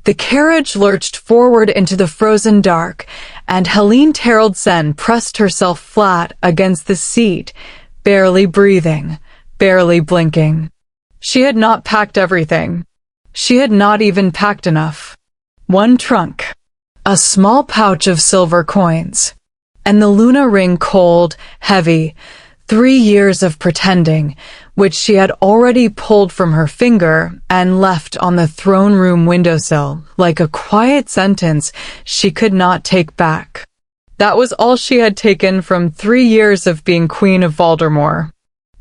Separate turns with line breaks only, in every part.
The carriage lurched forward into the frozen dark, and Helen Terraldsen pressed herself flat against the seat, barely breathing, barely blinking. She had not packed everything. She had not even packed enough. One trunk, a small pouch of silver coins, and the Luna ring cold, heavy, 3 years of pretending, which she had already pulled from her finger and left on the throne room windowsill, like a quiet sentence she could not take back. That was all she had taken from 3 years of being Queen of Voldemort.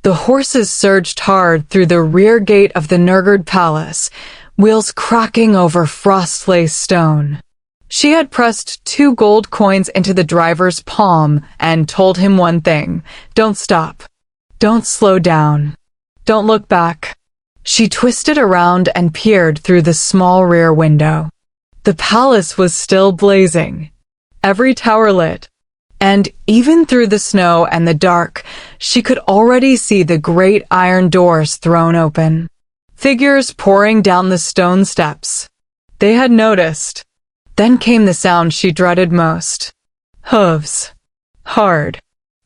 The horses surged hard through the rear gate of the Nurgard Palace, wheels cracking over frost-laced stone. She had pressed 2 gold coins into the driver's palm and told him one thing: don't stop. Don't slow down. Don't look back. She twisted around and peered through the small rear window. The palace was still blazing, every tower lit, and even through the snow and the dark, she could already see the great iron doors thrown open. Figures pouring down the stone steps. They had noticed. Then came the sound she dreaded most. Hooves. Hard.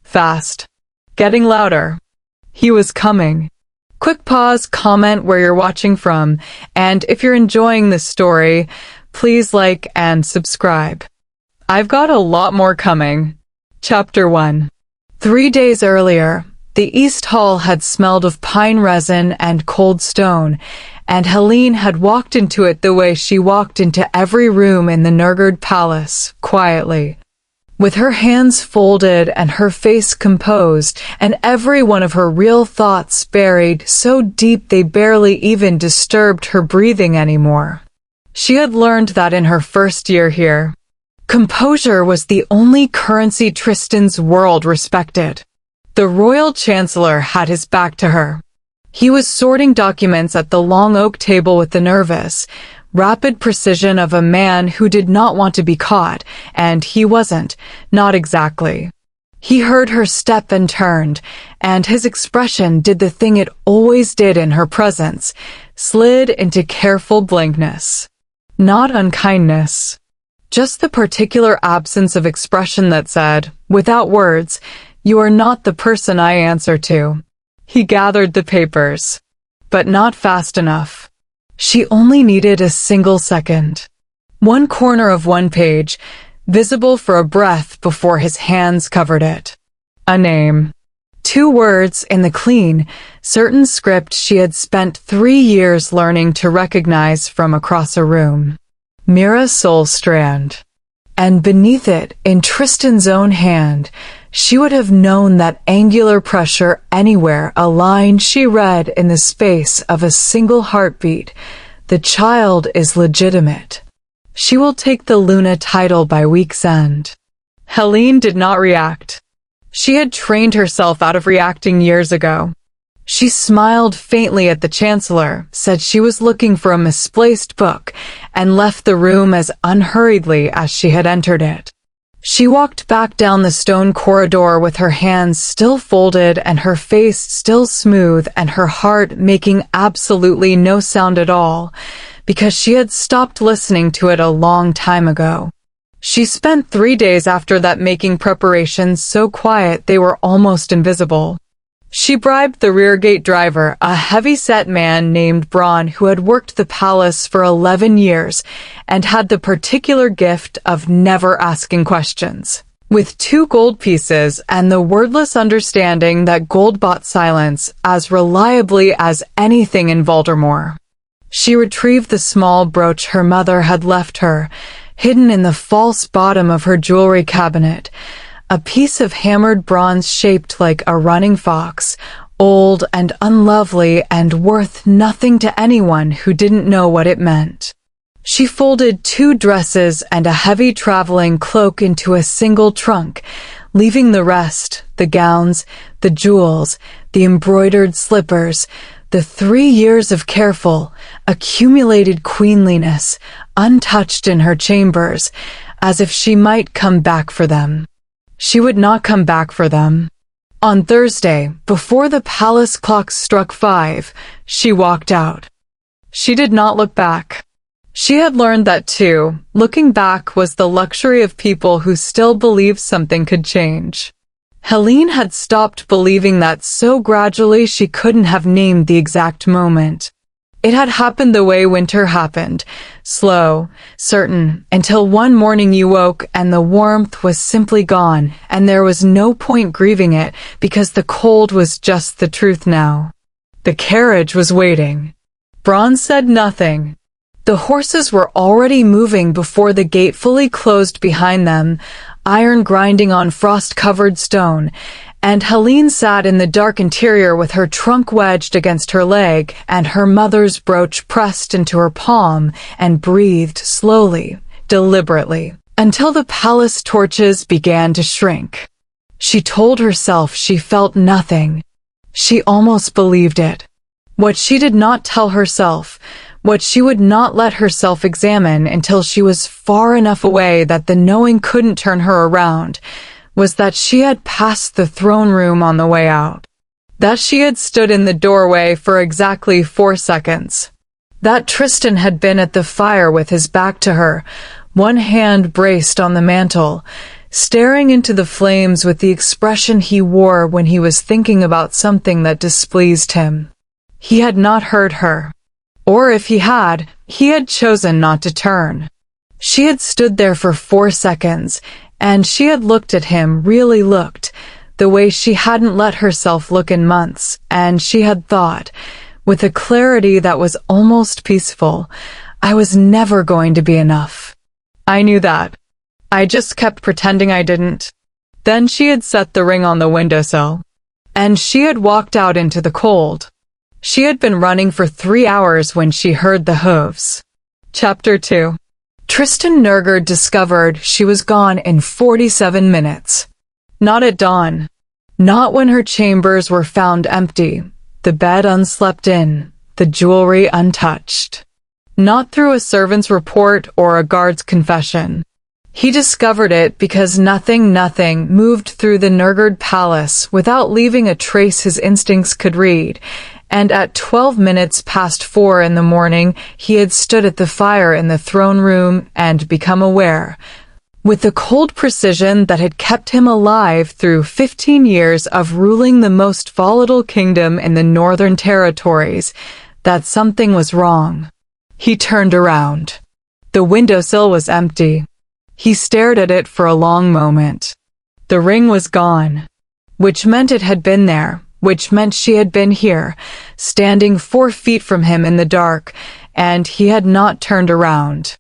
Fast. Getting louder. He was coming. Quick pause, comment where you're watching from, and if you're enjoying this story, please like and subscribe. I've got a lot more coming. Chapter 1. 3 days earlier, the East Hall had smelled of pine resin and cold stone, and Helen had walked into it the way she walked into every room in the Nurgard Palace, quietly, with her hands folded and her face composed, and every one of her real thoughts buried so deep they barely even disturbed her breathing anymore. She had learned that in her first year here. Composure was the only currency Tristan's world respected. The Royal Chancellor had his back to her. He was sorting documents at the long oak table with the nervous, rapid precision of a man who did not want to be caught, and he wasn't, not exactly. He heard her step and turned, and his expression did the thing it always did in her presence, slid into careful blankness. Not unkindness. Just the particular absence of expression that said, without words, "You are not the person I answer to." He gathered the papers, but not fast enough. She only needed a single second. One corner of one page, visible for a breath before his hands covered it. A name. 2 words in the clean, certain script she had spent 3 years learning to recognize from across a room. Meera Solstrand. And beneath it, in Tristan's own hand, she would have known that angular pressure anywhere, a line she read in the space of a single heartbeat. The child is legitimate. She will take the Luna title by week's end. Helen did not react. She had trained herself out of reacting years ago. She smiled faintly at the Chancellor, said she was looking for a misplaced book, and left the room as unhurriedly as she had entered it. She walked back down the stone corridor with her hands still folded and her face still smooth and her heart making absolutely no sound at all, because she had stopped listening to it a long time ago. She spent 3 days after that making preparations so quiet they were almost invisible. She bribed the reargate driver, a heavy-set man named Braun who had worked the palace for 11 years and had the particular gift of never asking questions. With 2 gold pieces and the wordless understanding that gold bought silence as reliably as anything in Voldemort. She retrieved the small brooch her mother had left her, hidden in the false bottom of her jewelry cabinet. A piece of hammered bronze shaped like a running fox, old and unlovely and worth nothing to anyone who didn't know what it meant. She folded 2 dresses and a heavy traveling cloak into a single trunk, leaving the rest, the gowns, the jewels, the embroidered slippers, the 3 years of careful, accumulated queenliness, untouched in her chambers, as if she might come back for them. She would not come back for them. On Thursday, before the palace clock struck 5, she walked out. She did not look back. She had learned that too. Looking back was the luxury of people who still believed something could change. Helen had stopped believing that so gradually she couldn't have named the exact moment. It had happened the way winter happened, slow, certain, until one morning you woke and the warmth was simply gone, and there was no point grieving it because the cold was just the truth now. The carriage was waiting. Braun said nothing. The horses were already moving before the gate fully closed behind them, iron grinding on frost-covered stone, and Helen sat in the dark interior with her trunk wedged against her leg and her mother's brooch pressed into her palm and breathed slowly, deliberately, until the palace torches began to shrink. She told herself she felt nothing. She almost believed it. What she did not tell herself, what she would not let herself examine until she was far enough away that the knowing couldn't turn her around, was that she had passed the throne room on the way out. That she had stood in the doorway for exactly 4 seconds. That Tristan had been at the fire with his back to her, one hand braced on the mantel, staring into the flames with the expression he wore when he was thinking about something that displeased him. He had not heard her. Or if he had chosen not to turn. She had stood there for 4 seconds, and she had looked at him, really looked, the way she hadn't let herself look in months, and she had thought, with a clarity that was almost peaceful, I was never going to be enough. I knew that. I just kept pretending I didn't. Then she had set the ring on the windowsill, and she had walked out into the cold. She had been running for 3 hours when she heard the hooves. Chapter 2. Tristan Nergard discovered she was gone in 47 minutes. Not at dawn. Not when her chambers were found empty, the bed unslept in, the jewelry untouched. Not through a servant's report or a guard's confession. He discovered it because nothing moved through the Nergard palace without leaving a trace his instincts could read, and at 12 minutes past 4 in the morning he had stood at the fire in the throne room and become aware, with the cold precision that had kept him alive through 15 years of ruling the most volatile kingdom in the Northern Territories, that something was wrong. He turned around. The windowsill was empty. He stared at it for a long moment. The ring was gone, which meant it had been there, which meant she had been here, standing 4 feet from him in the dark, and he had not turned around.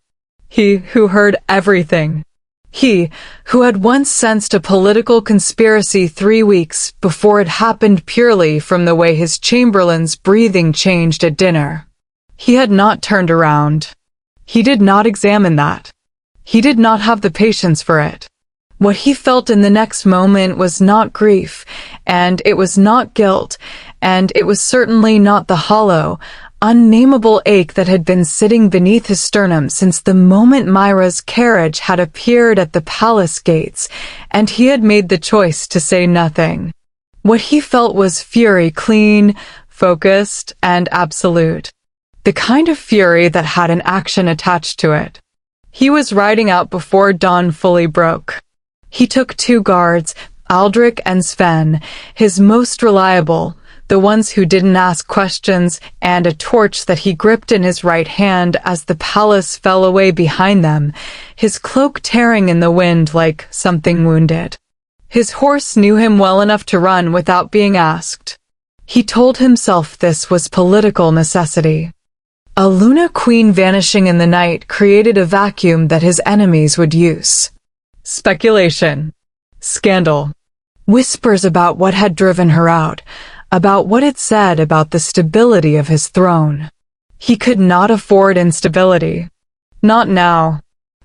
He who heard everything. He who had once sensed a political conspiracy 3 weeks before it happened purely from the way his chamberlain's breathing changed at dinner. He had not turned around. He did not examine that. He did not have the patience for it. What he felt in the next moment was not grief, and it was not guilt, and it was certainly not the hollow, unnameable ache that had been sitting beneath his sternum since the moment Meera's carriage had appeared at the palace gates, and he had made the choice to say nothing. What he felt was fury, clean, focused, and absolute. The kind of fury that had an action attached to it. He was riding out before dawn fully broke. He took 2 guards, Aldrich and Sven, his most reliable, the ones who didn't ask questions, and a torch that he gripped in his right hand as the palace fell away behind them, his cloak tearing in the wind like something wounded. His horse knew him well enough to run without being asked. He told himself this was political necessity. A Luna Queen vanishing in the night created a vacuum that his enemies would use. Speculation. Scandal. Whispers about what had driven her out, about what it said about the stability of his throne. He could not afford instability. Not now.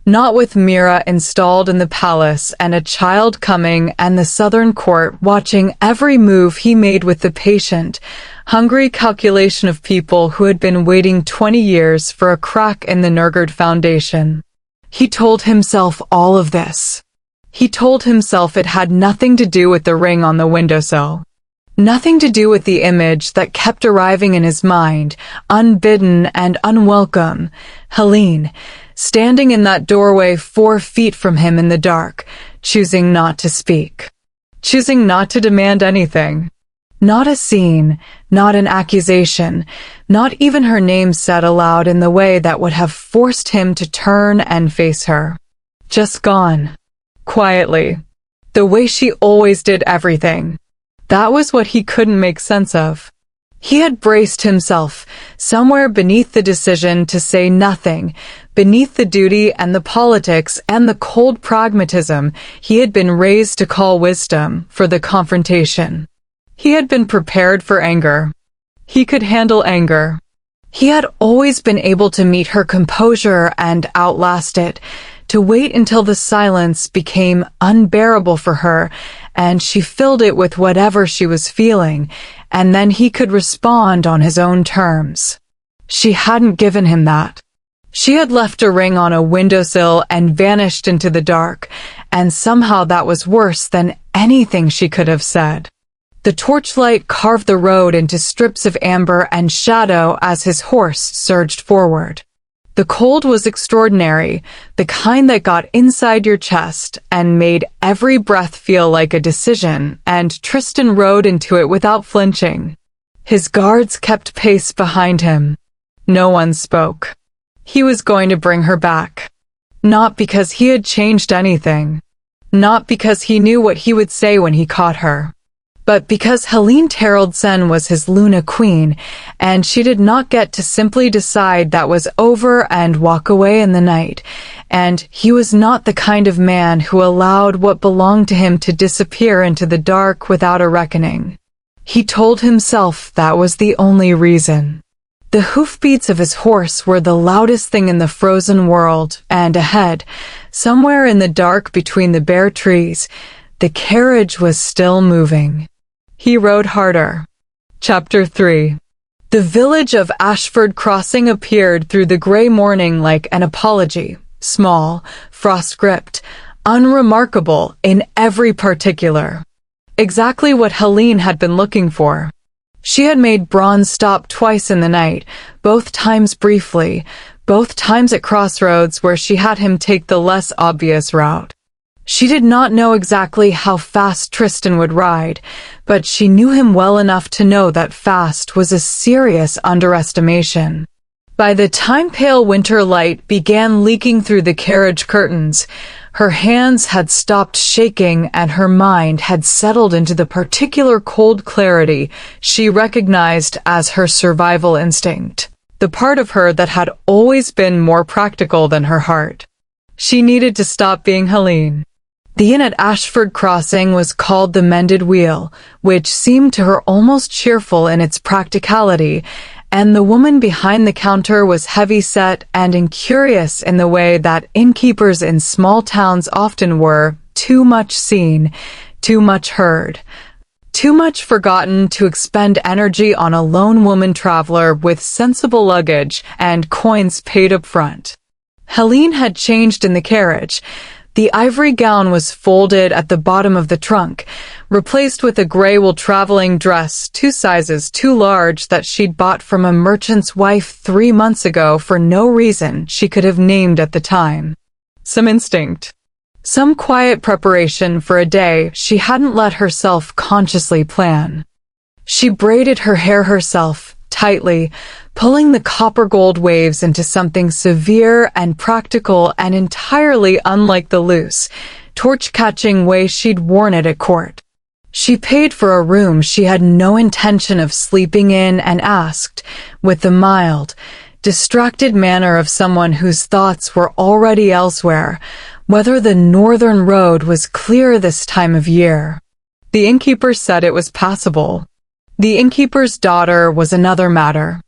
Not with Meera installed in the palace and a child coming and the southern court watching every move he made with the patient, hungry calculation of people who had been waiting 20 years for a crack in the Nergard foundation. He told himself all of this. He told himself it had nothing to do with the ring on the windowsill. Nothing to do with the image that kept arriving in his mind, unbidden and unwelcome. Helen, standing in that doorway 4 feet from him in the dark, choosing not to speak. Choosing not to demand anything. Not a scene, not an accusation, not even her name said aloud in the way that would have forced him to turn and face her. Just gone. Quietly. The way she always did everything. That was what he couldn't make sense of. He had braced himself, somewhere beneath the decision to say nothing, beneath the duty and the politics and the cold pragmatism he had been raised to call wisdom, for the confrontation. He had been prepared for anger. He could handle anger. He had always been able to meet her composure and outlast it, to wait until the silence became unbearable for her and she filled it with whatever she was feeling, and then he could respond on his own terms. She hadn't given him that. She had left a ring on a windowsill and vanished into the dark, and somehow that was worse than anything she could have said. The torchlight carved the road into strips of amber and shadow as his horse surged forward. The cold was extraordinary, the kind that got inside your chest and made every breath feel like a decision, and Tristan rode into it without flinching. His guards kept pace behind him. No one spoke. He was going to bring her back. Not because he had changed anything. Not because he knew what he would say when he caught her. But because Helen Terraldsen was his Luna Queen, and she did not get to simply decide that was over and walk away in the night, and he was not the kind of man who allowed what belonged to him to disappear into the dark without a reckoning. He told himself that was the only reason. The hoofbeats of his horse were the loudest thing in the frozen world, and ahead, somewhere in the dark between the bare trees, the carriage was still moving. He rode harder. Chapter 3. The village of Ashford Crossing appeared through the grey morning like an apology, small, frost-gripped, unremarkable in every particular. Exactly what Helen had been looking for. She had made Braun stop twice in the night, both times briefly, both times at crossroads where she had him take the less obvious route. She did not know exactly how fast Tristan would ride, but she knew him well enough to know that fast was a serious underestimation. By the time pale winter light began leaking through the carriage curtains, her hands had stopped shaking and her mind had settled into the particular cold clarity she recognized as her survival instinct, the part of her that had always been more practical than her heart. She needed to stop being Helen. The inn at Ashford Crossing was called the Mended Wheel, which seemed to her almost cheerful in its practicality, and the woman behind the counter was heavy-set and incurious in the way that innkeepers in small towns often were, too much seen, too much heard, too much forgotten to expend energy on a lone woman traveler with sensible luggage and coins paid up front. Helen had changed in the carriage. The ivory gown was folded at the bottom of the trunk, replaced with a grey wool traveling dress 2 sizes too large that she'd bought from a merchant's wife 3 months ago for no reason she could have named at the time. Some instinct. Some quiet preparation for a day she hadn't let herself consciously plan. She braided her hair herself, tightly, pulling the copper gold waves into something severe and practical and entirely unlike the loose, torch-catching way she'd worn it at court. She paid for a room she had no intention of sleeping in and asked, with the mild, distracted manner of someone whose thoughts were already elsewhere, whether the northern road was clear this time of year. The innkeeper said it was passable. The innkeeper's daughter was another matter.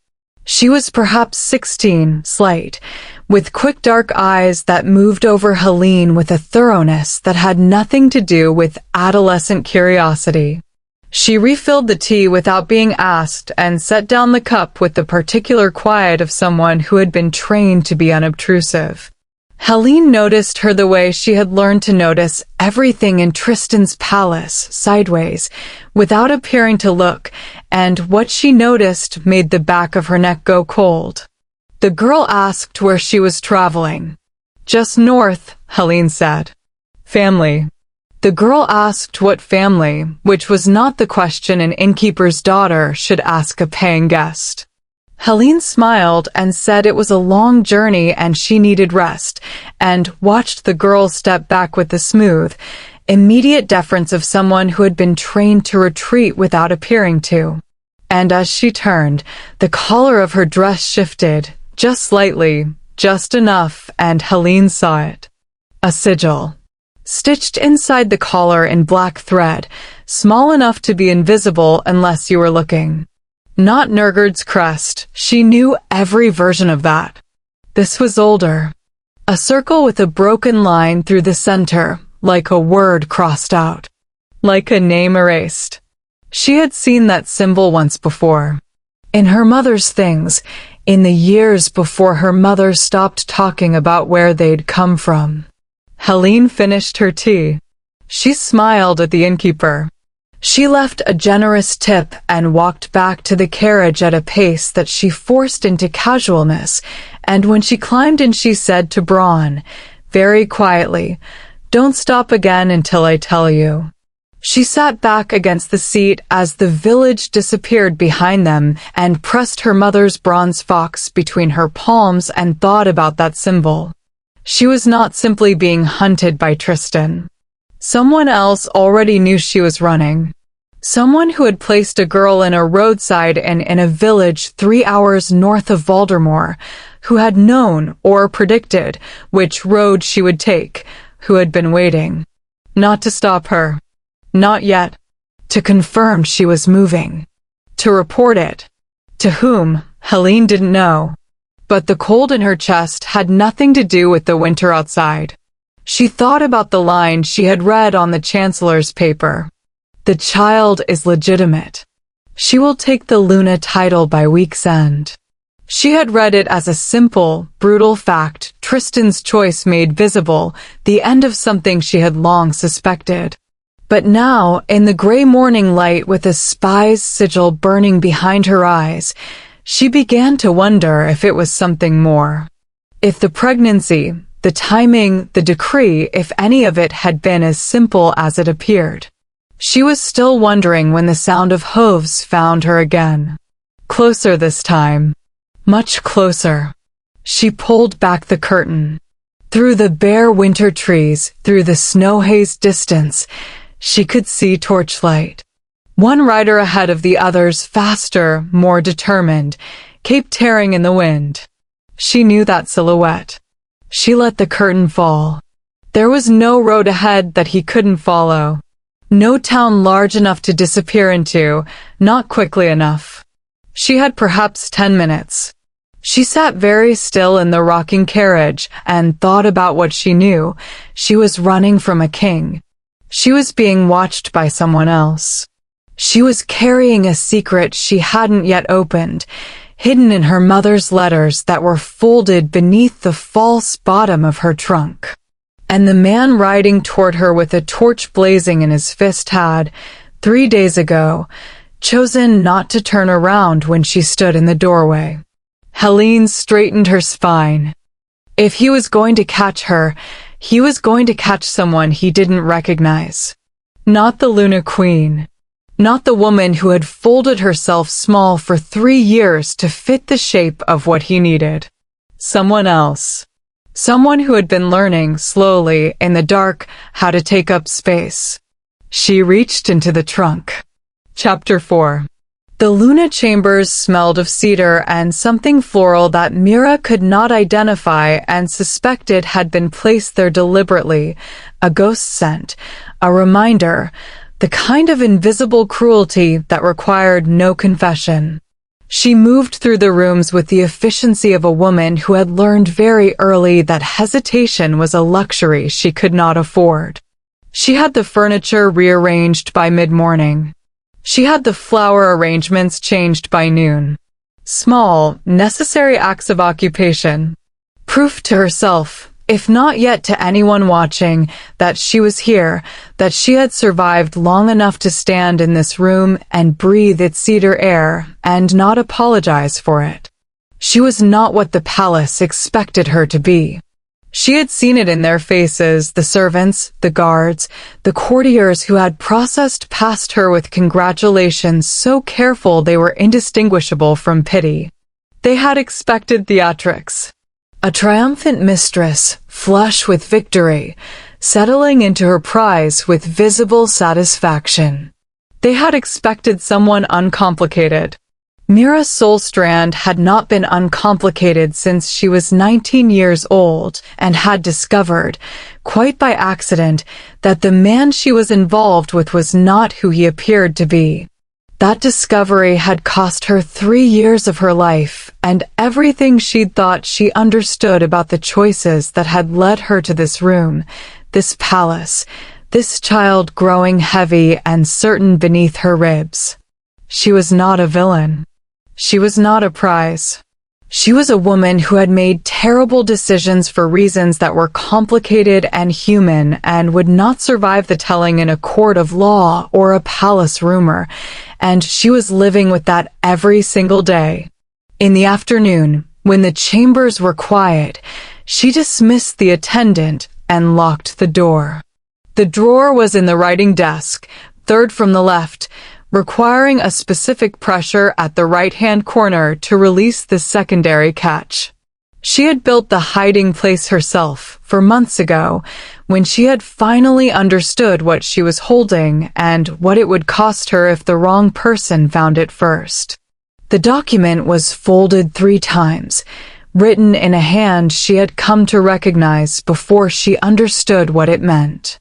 She was perhaps 16, slight, with quick dark eyes that moved over Helen with a thoroughness that had nothing to do with adolescent curiosity. She refilled the tea without being asked and set down the cup with the particular quiet of someone who had been trained to be unobtrusive. Helen noticed her the way she had learned to notice everything in Tristan's palace, sideways, without appearing to look, and what she noticed made the back of her neck go cold. The girl asked where she was traveling. Just north, Helen said. Family. The girl asked what family, which was not the question an innkeeper's daughter should ask a paying guest. Helen smiled and said it was a long journey and she needed rest, and watched the girl step back with the smooth, immediate deference of someone who had been trained to retreat without appearing to. And as she turned, the collar of her dress shifted, just slightly, just enough, and Helen saw it. A sigil. Stitched inside the collar in black thread, small enough to be invisible unless you were looking. Not Nurgard's crest, she knew every version of that. This was older. A circle with a broken line through the center, like a word crossed out. Like a name erased. She had seen that symbol once before. In her mother's things, in the years before her mother stopped talking about where they'd come from. Helen finished her tea. She smiled at the innkeeper. She left a generous tip and walked back to the carriage at a pace that she forced into casualness, and when she climbed in she said to Braun, very quietly, "Don't stop again until I tell you." She sat back against the seat as the village disappeared behind them and pressed her mother's bronze fox between her palms and thought about that symbol. She was not simply being hunted by Tristan. Someone else already knew she was running. Someone who had placed a girl in a roadside and in a village 3 hours north of Voldemort, who had known or predicted which road she would take, who had been waiting. Not to stop her. Not yet. To confirm she was moving. To report it. To whom, Helen didn't know. But the cold in her chest had nothing to do with the winter outside. She thought about the line she had read on the Chancellor's paper. The child is legitimate. She will take the Luna title by week's end. She had read it as a simple, brutal fact, Tristan's choice made visible, the end of something she had long suspected. But now, in the gray morning light with a spy's sigil burning behind her eyes, she began to wonder if it was something more. If the pregnancy, the timing, the decree, if any of it had been as simple as it appeared. She was still wondering when the sound of hooves found her again. Closer this time. Much closer. She pulled back the curtain. Through the bare winter trees, through the snow-hazed distance, she could see torchlight. One rider ahead of the others, faster, more determined, cape tearing in the wind. She knew that silhouette. She let the curtain fall. There was no road ahead that he couldn't follow. No town large enough to disappear into, not quickly enough. She had perhaps 10 minutes. She sat very still in the rocking carriage and thought about what she knew. She was running from a king. She was being watched by someone else. She was carrying a secret she hadn't yet opened, hidden in her mother's letters that were folded beneath the false bottom of her trunk. And the man riding toward her with a torch blazing in his fist had, 3 days ago, chosen not to turn around when she stood in the doorway. Helen straightened her spine. If he was going to catch her, he was going to catch someone he didn't recognize. Not the Luna Queen. Not the woman who had folded herself small for 3 years to fit the shape of what he needed. Someone else. Someone who had been learning, slowly, in the dark, how to take up space. She reached into the trunk. Chapter 4. The Luna chambers smelled of cedar and something floral that Meera could not identify and suspected had been placed there deliberately, a ghost scent, a reminder, the kind of invisible cruelty that required no confession. She moved through the rooms with the efficiency of a woman who had learned very early that hesitation was a luxury she could not afford. She had the furniture rearranged by mid-morning. She had the flower arrangements changed by noon. Small, necessary acts of occupation. Proof to herself, if not yet to anyone watching, that she was here, that she had survived long enough to stand in this room and breathe its cedar air and not apologize for it. She was not what the palace expected her to be. She had seen it in their faces, the servants, the guards, the courtiers who had processed past her with congratulations so careful they were indistinguishable from pity. They had expected theatrics. A triumphant mistress, flush with victory, settling into her prize with visible satisfaction. They had expected someone uncomplicated. Meera's soul strand had not been uncomplicated since she was 19 years old and had discovered, quite by accident, that the man she was involved with was not who he appeared to be. That discovery had cost her 3 years of her life and everything she'd thought she understood about the choices that had led her to this room, this palace, this child growing heavy and certain beneath her ribs. She was not a villain. She was not a prize. She was a woman who had made terrible decisions for reasons that were complicated and human and would not survive the telling in a court of law or a palace rumor, and she was living with that every single day. In the afternoon, when the chambers were quiet, she dismissed the attendant and locked the door. The drawer was in the writing desk, third from the left, requiring a specific pressure at the right-hand corner to release the secondary catch. She had built the hiding place herself for months ago, when she had finally understood what she was holding and what it would cost her if the wrong person found it first. The document was folded 3 times, written in a hand she had come to recognize before she understood what it meant.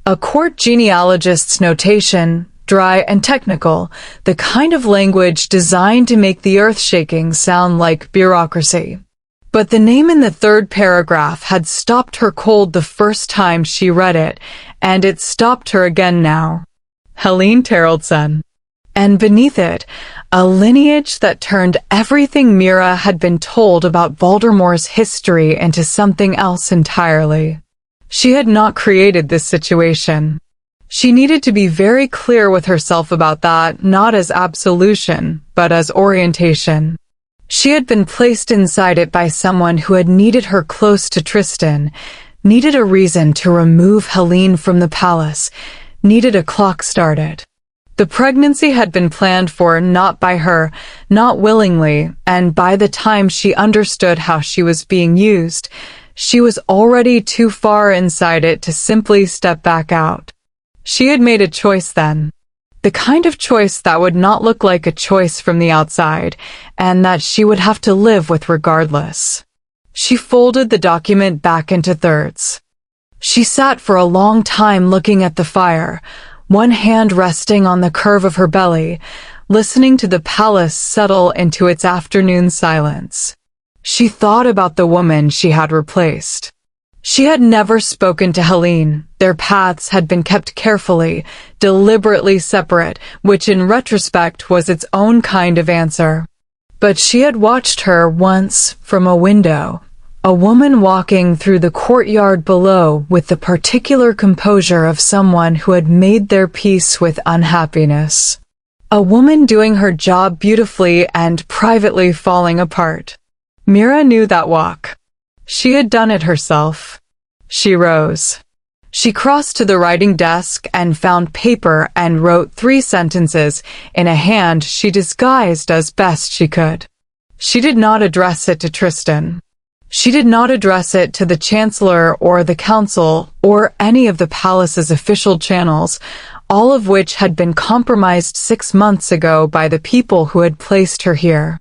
A court genealogist's notation, dry and technical, the kind of language designed to make the earth-shaking sound like bureaucracy. But the name in the 3rd paragraph had stopped her cold the first time she read it, and it stopped her again now. Helen Terrellson. And beneath it, a lineage that turned everything Meera had been told about Voldemort's history into something else entirely. She had not created this situation. She needed to be very clear with herself about that, not as absolution, but as orientation. She had been placed inside it by someone who had needed her close to Tristan, needed a reason to remove Helen from the palace, needed a clock started. The pregnancy had been planned for not by her, not willingly, and by the time she understood how she was being used, she was already too far inside it to simply step back out. She had made a choice then. The kind of choice that would not look like a choice from the outside, and that she would have to live with regardless. She folded the document back into thirds. She sat for a long time looking at the fire, one hand resting on the curve of her belly, listening to the palace settle into its afternoon silence. She thought about the woman she had replaced. She had never spoken to Helen. Their paths had been kept carefully, deliberately separate, which in retrospect was its own kind of answer. But she had watched her once from a window, a woman walking through the courtyard below with the particular composure of someone who had made their peace with unhappiness. A woman doing her job beautifully and privately falling apart. Meera knew that walk. She had done it herself. She rose. She crossed to the writing desk and found paper and wrote 3 sentences in a hand she disguised as best she could. She did not address it to Tristan. She did not address it to the Chancellor or the Council or any of the palace's official channels, all of which had been compromised 6 months ago by the people who had placed her here.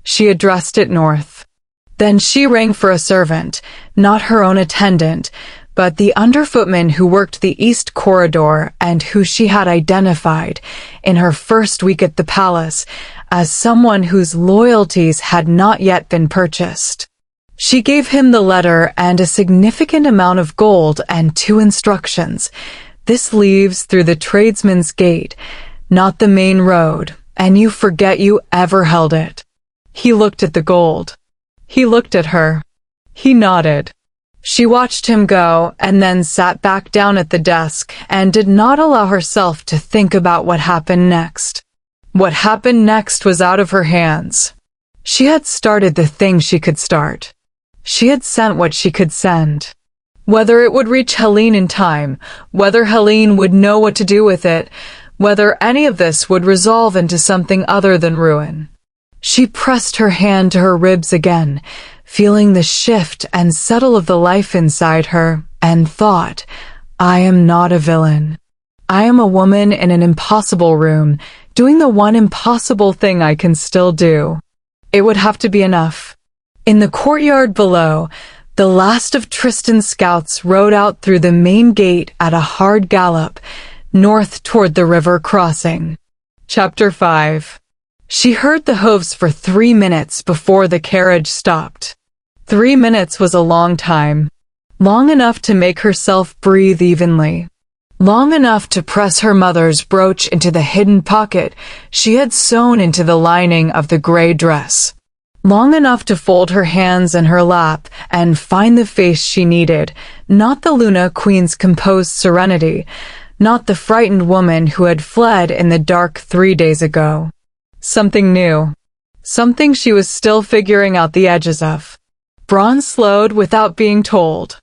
She addressed it north. Then she rang for a servant, not her own attendant, but the underfootman who worked the east corridor and who she had identified, in her first week at the palace, as someone whose loyalties had not yet been purchased. She gave him the letter and a significant amount of gold and 2 instructions. This leaves through the tradesman's gate, not the main road, and you forget you ever held it. He looked at the gold. He looked at her. He nodded. She watched him go and then sat back down at the desk and did not allow herself to think about what happened next. What happened next was out of her hands. She had started the thing she could start. She had sent what she could send. Whether it would reach Helen in time, whether Helen would know what to do with it, whether any of this would resolve into something other than ruin. She pressed her hand to her ribs again, feeling the shift and settle of the life inside her, and thought, I am not a villain. I am a woman in an impossible room, doing the one impossible thing I can still do. It would have to be enough. In the courtyard below, the last of Tristan's scouts rode out through the main gate at a hard gallop, north toward the river crossing. Chapter 5. She heard the hooves for 3 minutes before the carriage stopped. 3 minutes was a long time. Long enough to make herself breathe evenly. Long enough to press her mother's brooch into the hidden pocket she had sewn into the lining of the gray dress. Long enough to fold her hands in her lap and find the face she needed, not the Luna Queen's composed serenity, not the frightened woman who had fled in the dark 3 days ago. Something new. Something she was still figuring out the edges of. Braun slowed without being told.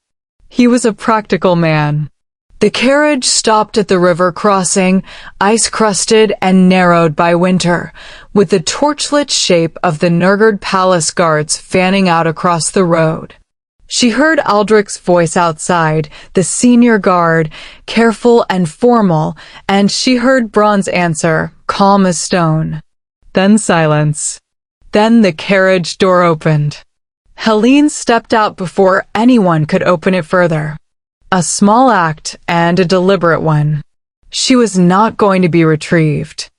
He was a practical man. The carriage stopped at the river crossing, ice-crusted and narrowed by winter, with the torchlit shape of the Nurgard Palace guards fanning out across the road. She heard Aldrich's voice outside, the senior guard, careful and formal, and she heard Braun's answer, calm as stone. Then silence. Then the carriage door opened. Helen stepped out before anyone could open it further. A small act and a deliberate one. She was not going to be retrieved.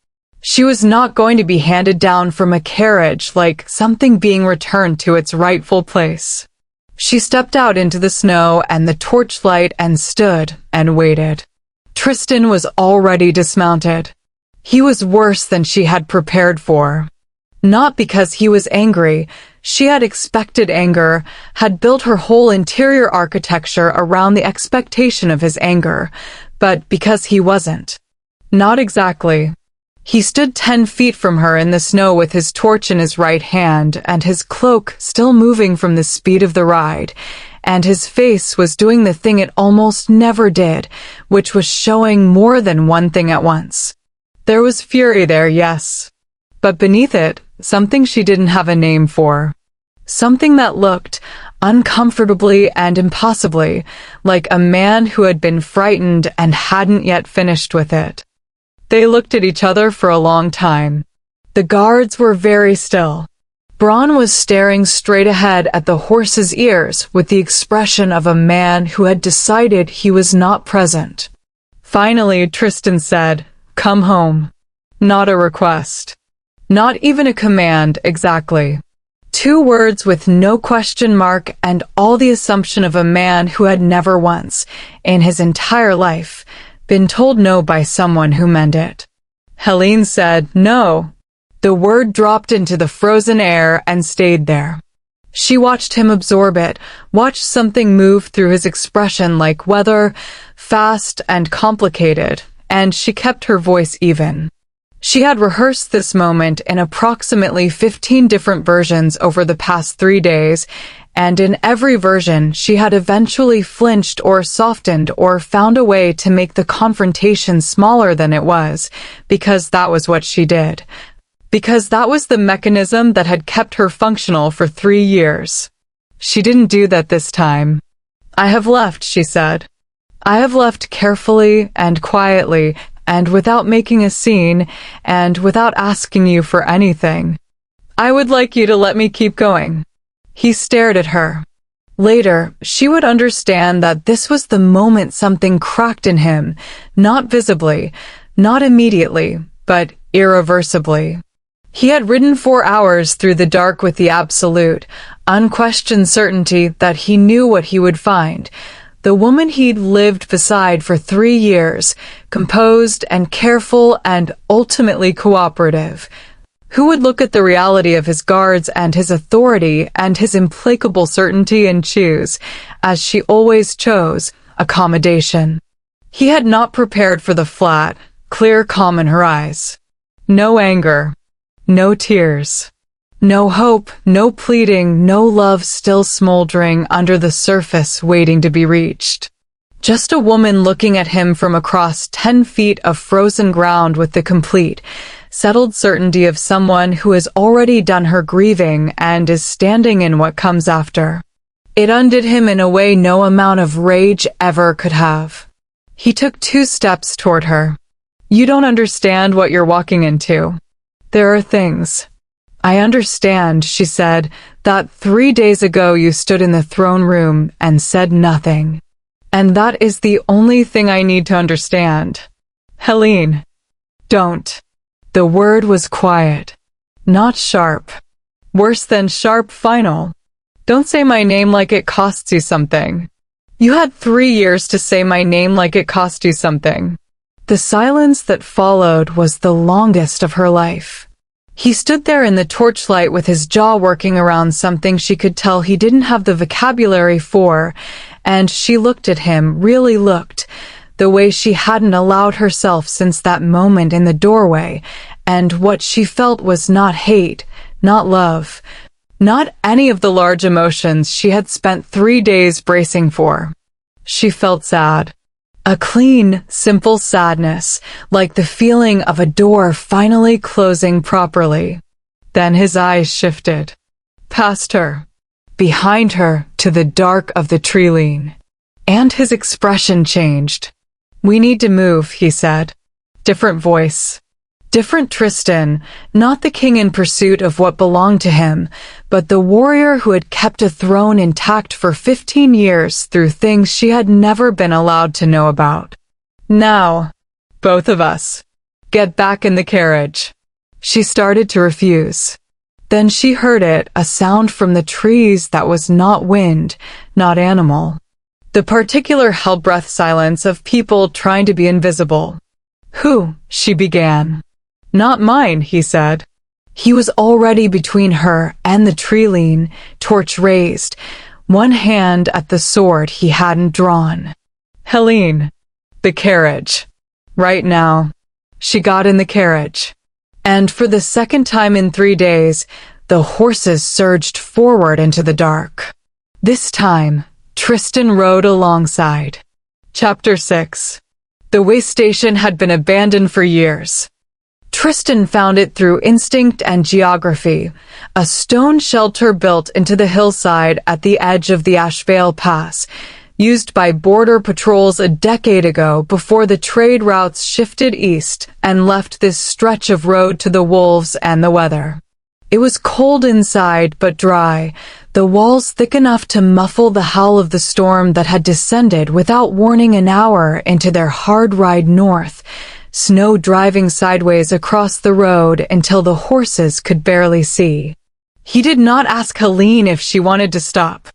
She was not going to be handed down from a carriage like something being returned to its rightful place. She stepped out into the snow and the torchlight and stood and waited. Tristan was already dismounted. He was worse than she had prepared for. Not because he was angry. She had expected anger, had built her whole interior architecture around the expectation of his anger, but because he wasn't. Not exactly. He stood 10 feet from her in the snow with his torch in his right hand and his cloak still moving from the speed of the ride, and his face was doing the thing it almost never did, which was showing more than one thing at once. There was fury there, yes. But beneath it, something she didn't have a name for. Something that looked, uncomfortably and impossibly, like a man who had been frightened and hadn't yet finished with it. They looked at each other for a long time. The guards were very still. Braun was staring straight ahead at the horse's ears with the expression of a man who had decided he was not present. Finally, Tristan said, "Come home." Not a request. Not even a command, exactly. 2 words with no question mark and all the assumption of a man who had never once, in his entire life, been told no by someone who meant it. Helen said, "No." The word dropped into the frozen air and stayed there. She watched him absorb it, watched something move through his expression like weather, fast and complicated, and she kept her voice even. She had rehearsed this moment in approximately 15 different versions over the past 3 days, and in every version she had eventually flinched or softened or found a way to make the confrontation smaller than it was, because that was what she did. Because that was the mechanism that had kept her functional for 3 years. She didn't do that this time. "I have left," she said. "I have left carefully and quietly, and without making a scene, and without asking you for anything. I would like you to let me keep going." He stared at her. Later, she would understand that this was the moment something cracked in him, not visibly, not immediately, but irreversibly. He had ridden 4 hours through the dark with the absolute, unquestioned certainty that he knew what he would find. The woman he'd lived beside for 3 years, composed and careful and ultimately cooperative, Who would look at the reality of his guards and his authority and his implacable certainty and choose, as she always chose, accommodation? He had not prepared for the flat, clear calm in her eyes. No anger, no tears, no hope, no pleading, no love still smoldering under the surface waiting to be reached. Just a woman looking at him from across 10 feet of frozen ground with the complete, settled certainty of someone who has already done her grieving and is standing in what comes after. It undid him in a way no amount of rage ever could have. He took 2 steps toward her. You don't understand what you're walking into. There are things. I understand, she said, that 3 days ago you stood in the throne room and said nothing. And that is the only thing I need to understand. Helen, don't. The word was quiet, not sharp. Worse than sharp, final. Don't say my name like it costs you something. You had 3 years to say my name like it cost you something. The silence that followed was the longest of her life. He stood there in the torchlight with his jaw working around something she could tell he didn't have the vocabulary for, and she looked at him, really looked, the way she hadn't allowed herself since that moment in the doorway, and what she felt was not hate, not love, not any of the large emotions she had spent 3 days bracing for. She felt sad. A clean, simple sadness, like the feeling of a door finally closing properly. Then his eyes shifted. Past her, behind her, to the dark of the tree line. And his expression changed. We need to move, he said. Different voice. Different Tristan, not the king in pursuit of what belonged to him, but the warrior who had kept a throne intact for 15 years through things she had never been allowed to know about. Now, both of us, get back in the carriage. She started to refuse. Then she heard it, a sound from the trees that was not wind, not animal. The particular hell-breath silence of people trying to be invisible. Who? She began. Not mine, he said. He was already between her and the tree line, torch raised, one hand at the sword he hadn't drawn. Helen, the carriage. Right now. She got in the carriage. And for the second time in 3 days, the horses surged forward into the dark. This time, Tristan rode alongside. Chapter 6. The way station had been abandoned for years. Tristan found it through instinct and geography, a stone shelter built into the hillside at the edge of the Ashford Pass, used by border patrols a decade ago before the trade routes shifted east and left this stretch of road to the wolves and the weather. It was cold inside but dry, the walls thick enough to muffle the howl of the storm that had descended without warning an hour into their hard ride north, snow driving sideways across the road until the horses could barely see. He did not ask Helen if she wanted to stop.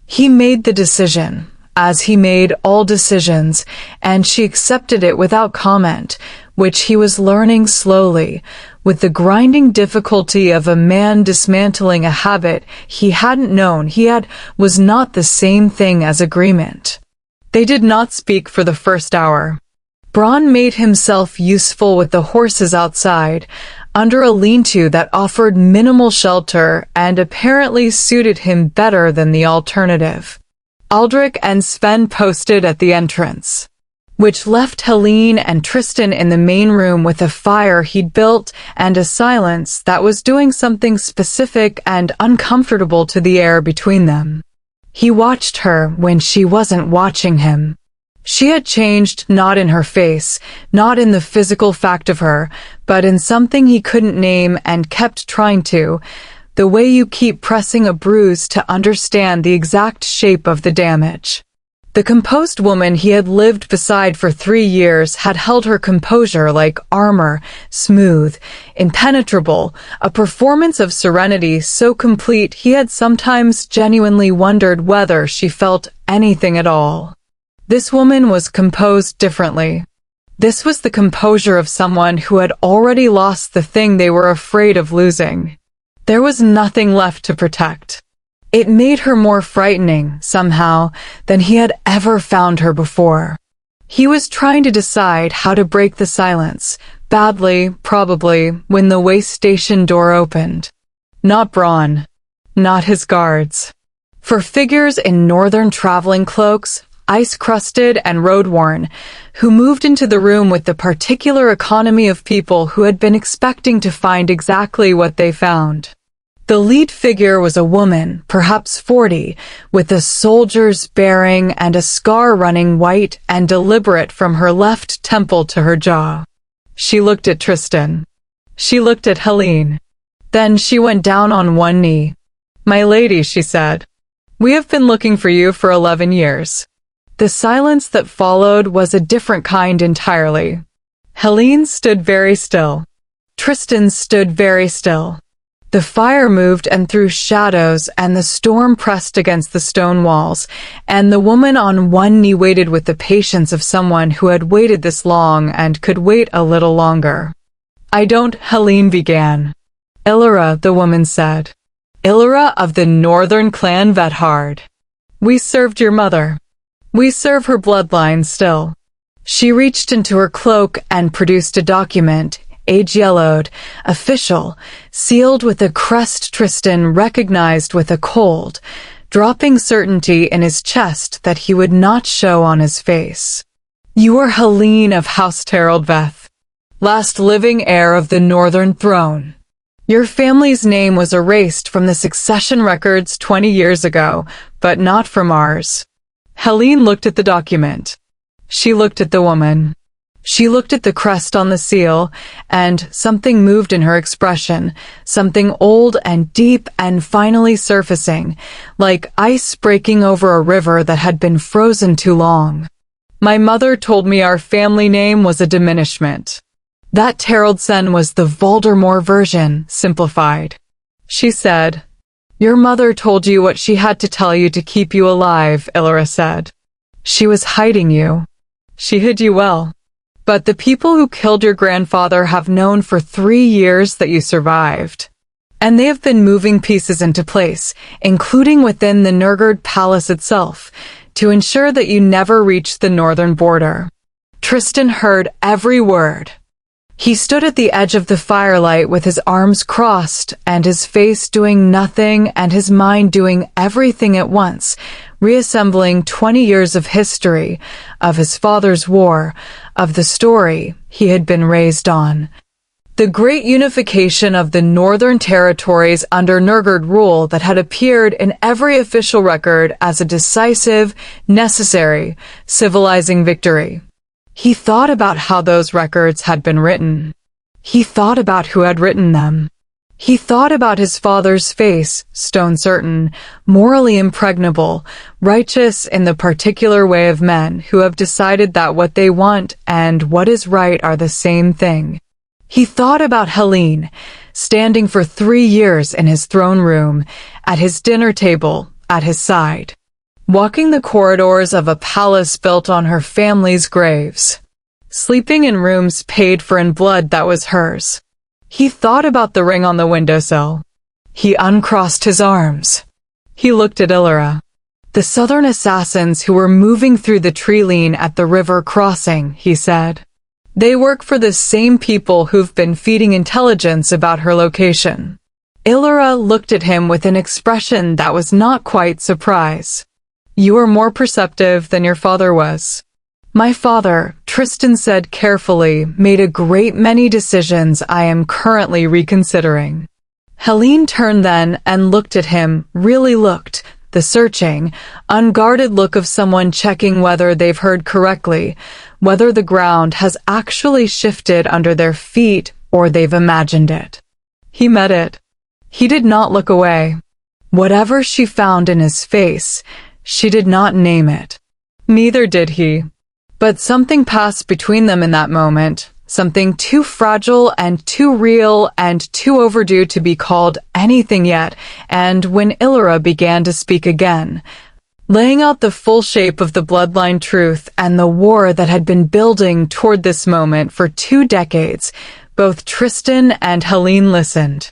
He made the decision, as he made all decisions, and she accepted it without comment, which he was learning slowly, with the grinding difficulty of a man dismantling a habit he hadn't known was not the same thing as agreement. They did not speak for the first hour. Braun made himself useful with the horses outside, under a lean-to that offered minimal shelter and apparently suited him better than the alternative. Aldrich and Sven posted at the entrance, which left Helen and Tristan in the main room with a fire he'd built and a silence that was doing something specific and uncomfortable to the air between them. He watched her when she wasn't watching him. She had changed, not in her face, not in the physical fact of her, but in something he couldn't name and kept trying to, the way you keep pressing a bruise to understand the exact shape of the damage. The composed woman he had lived beside for 3 years had held her composure like armor, smooth, impenetrable, a performance of serenity so complete he had sometimes genuinely wondered whether she felt anything at all. This woman was composed differently. This was the composure of someone who had already lost the thing they were afraid of losing. There was nothing left to protect. It made her more frightening, somehow, than he had ever found her before. He was trying to decide how to break the silence, badly, probably, when the way station door opened. Not Braun. Not his guards. For figures in northern traveling cloaks, ice-crusted and road-worn, who moved into the room with the particular economy of people who had been expecting to find exactly what they found. The lead figure was a woman, perhaps 40, with a soldier's bearing and a scar running white and deliberate from her left temple to her jaw. She looked at Tristan. She looked at Helen. Then she went down on one knee. "My lady," she said, "we have been looking for you for 11 years. The silence that followed was a different kind entirely. Helen stood very still. Tristan stood very still. The fire moved and threw shadows, and the storm pressed against the stone walls, and the woman on one knee waited with the patience of someone who had waited this long and could wait a little longer. "I don't," Helen began. "Illyra," the woman said. "Illyra of the northern clan Vethard. We served your mother. We serve her bloodline still." She reached into her cloak and produced a document, age-yellowed, official, sealed with a crest Tristan recognized with a cold, dropping certainty in his chest that he would not show on his face. "You are Helen of House Teraldveth, last living heir of the Northern Throne. Your family's name was erased from the succession records 20 years ago, but not from ours." Helen looked at the document. She looked at the woman. She looked at the crest on the seal, and something moved in her expression, something old and deep and finally surfacing, like ice breaking over a river that had been frozen too long. "My mother told me our family name was a diminishment. That Teraldsen was the Voldemort version, simplified. She said, 'Your mother told you what she had to tell you to keep you alive,' Illyra said. 'She was hiding you. She hid you well. But the people who killed your grandfather have known for 3 years that you survived. And they have been moving pieces into place, including within the Nurgard Palace itself, to ensure that you never reach the northern border.'" Tristan heard every word. He stood at the edge of the firelight with his arms crossed and his face doing nothing and his mind doing everything at once, reassembling 20 years of history, of his father's war, of the story he had been raised on. The great unification of the northern territories under Nurgard rule that had appeared in every official record as a decisive, necessary, civilizing victory. He thought about how those records had been written. He thought about who had written them. He thought about his father's face, stone certain, morally impregnable, righteous in the particular way of men who have decided that what they want and what is right are the same thing. He thought about Helen, standing for 3 years in his throne room, at his dinner table, at his side, walking the corridors of a palace built on her family's graves, sleeping in rooms paid for in blood that was hers. He thought about the ring on the windowsill. He uncrossed his arms. He looked at Illyra. "The southern assassins who were moving through the tree line at the river crossing," he said. "They work for the same people who've been feeding intelligence about her location." Illyra looked at him with an expression that was not quite surprise. "You are more perceptive than your father was." "My father," Tristan said carefully, "made a great many decisions I am currently reconsidering." Helen turned then and looked at him, really looked, the searching, unguarded look of someone checking whether they've heard correctly, whether the ground has actually shifted under their feet or they've imagined it. He met it. He did not look away. Whatever she found in his face, she did not name it. Neither did he. But something passed between them in that moment, something too fragile and too real and too overdue to be called anything yet, and when Illyra began to speak again, laying out the full shape of the bloodline truth and the war that had been building toward this moment for 2 decades. Both Tristan and Helen listened.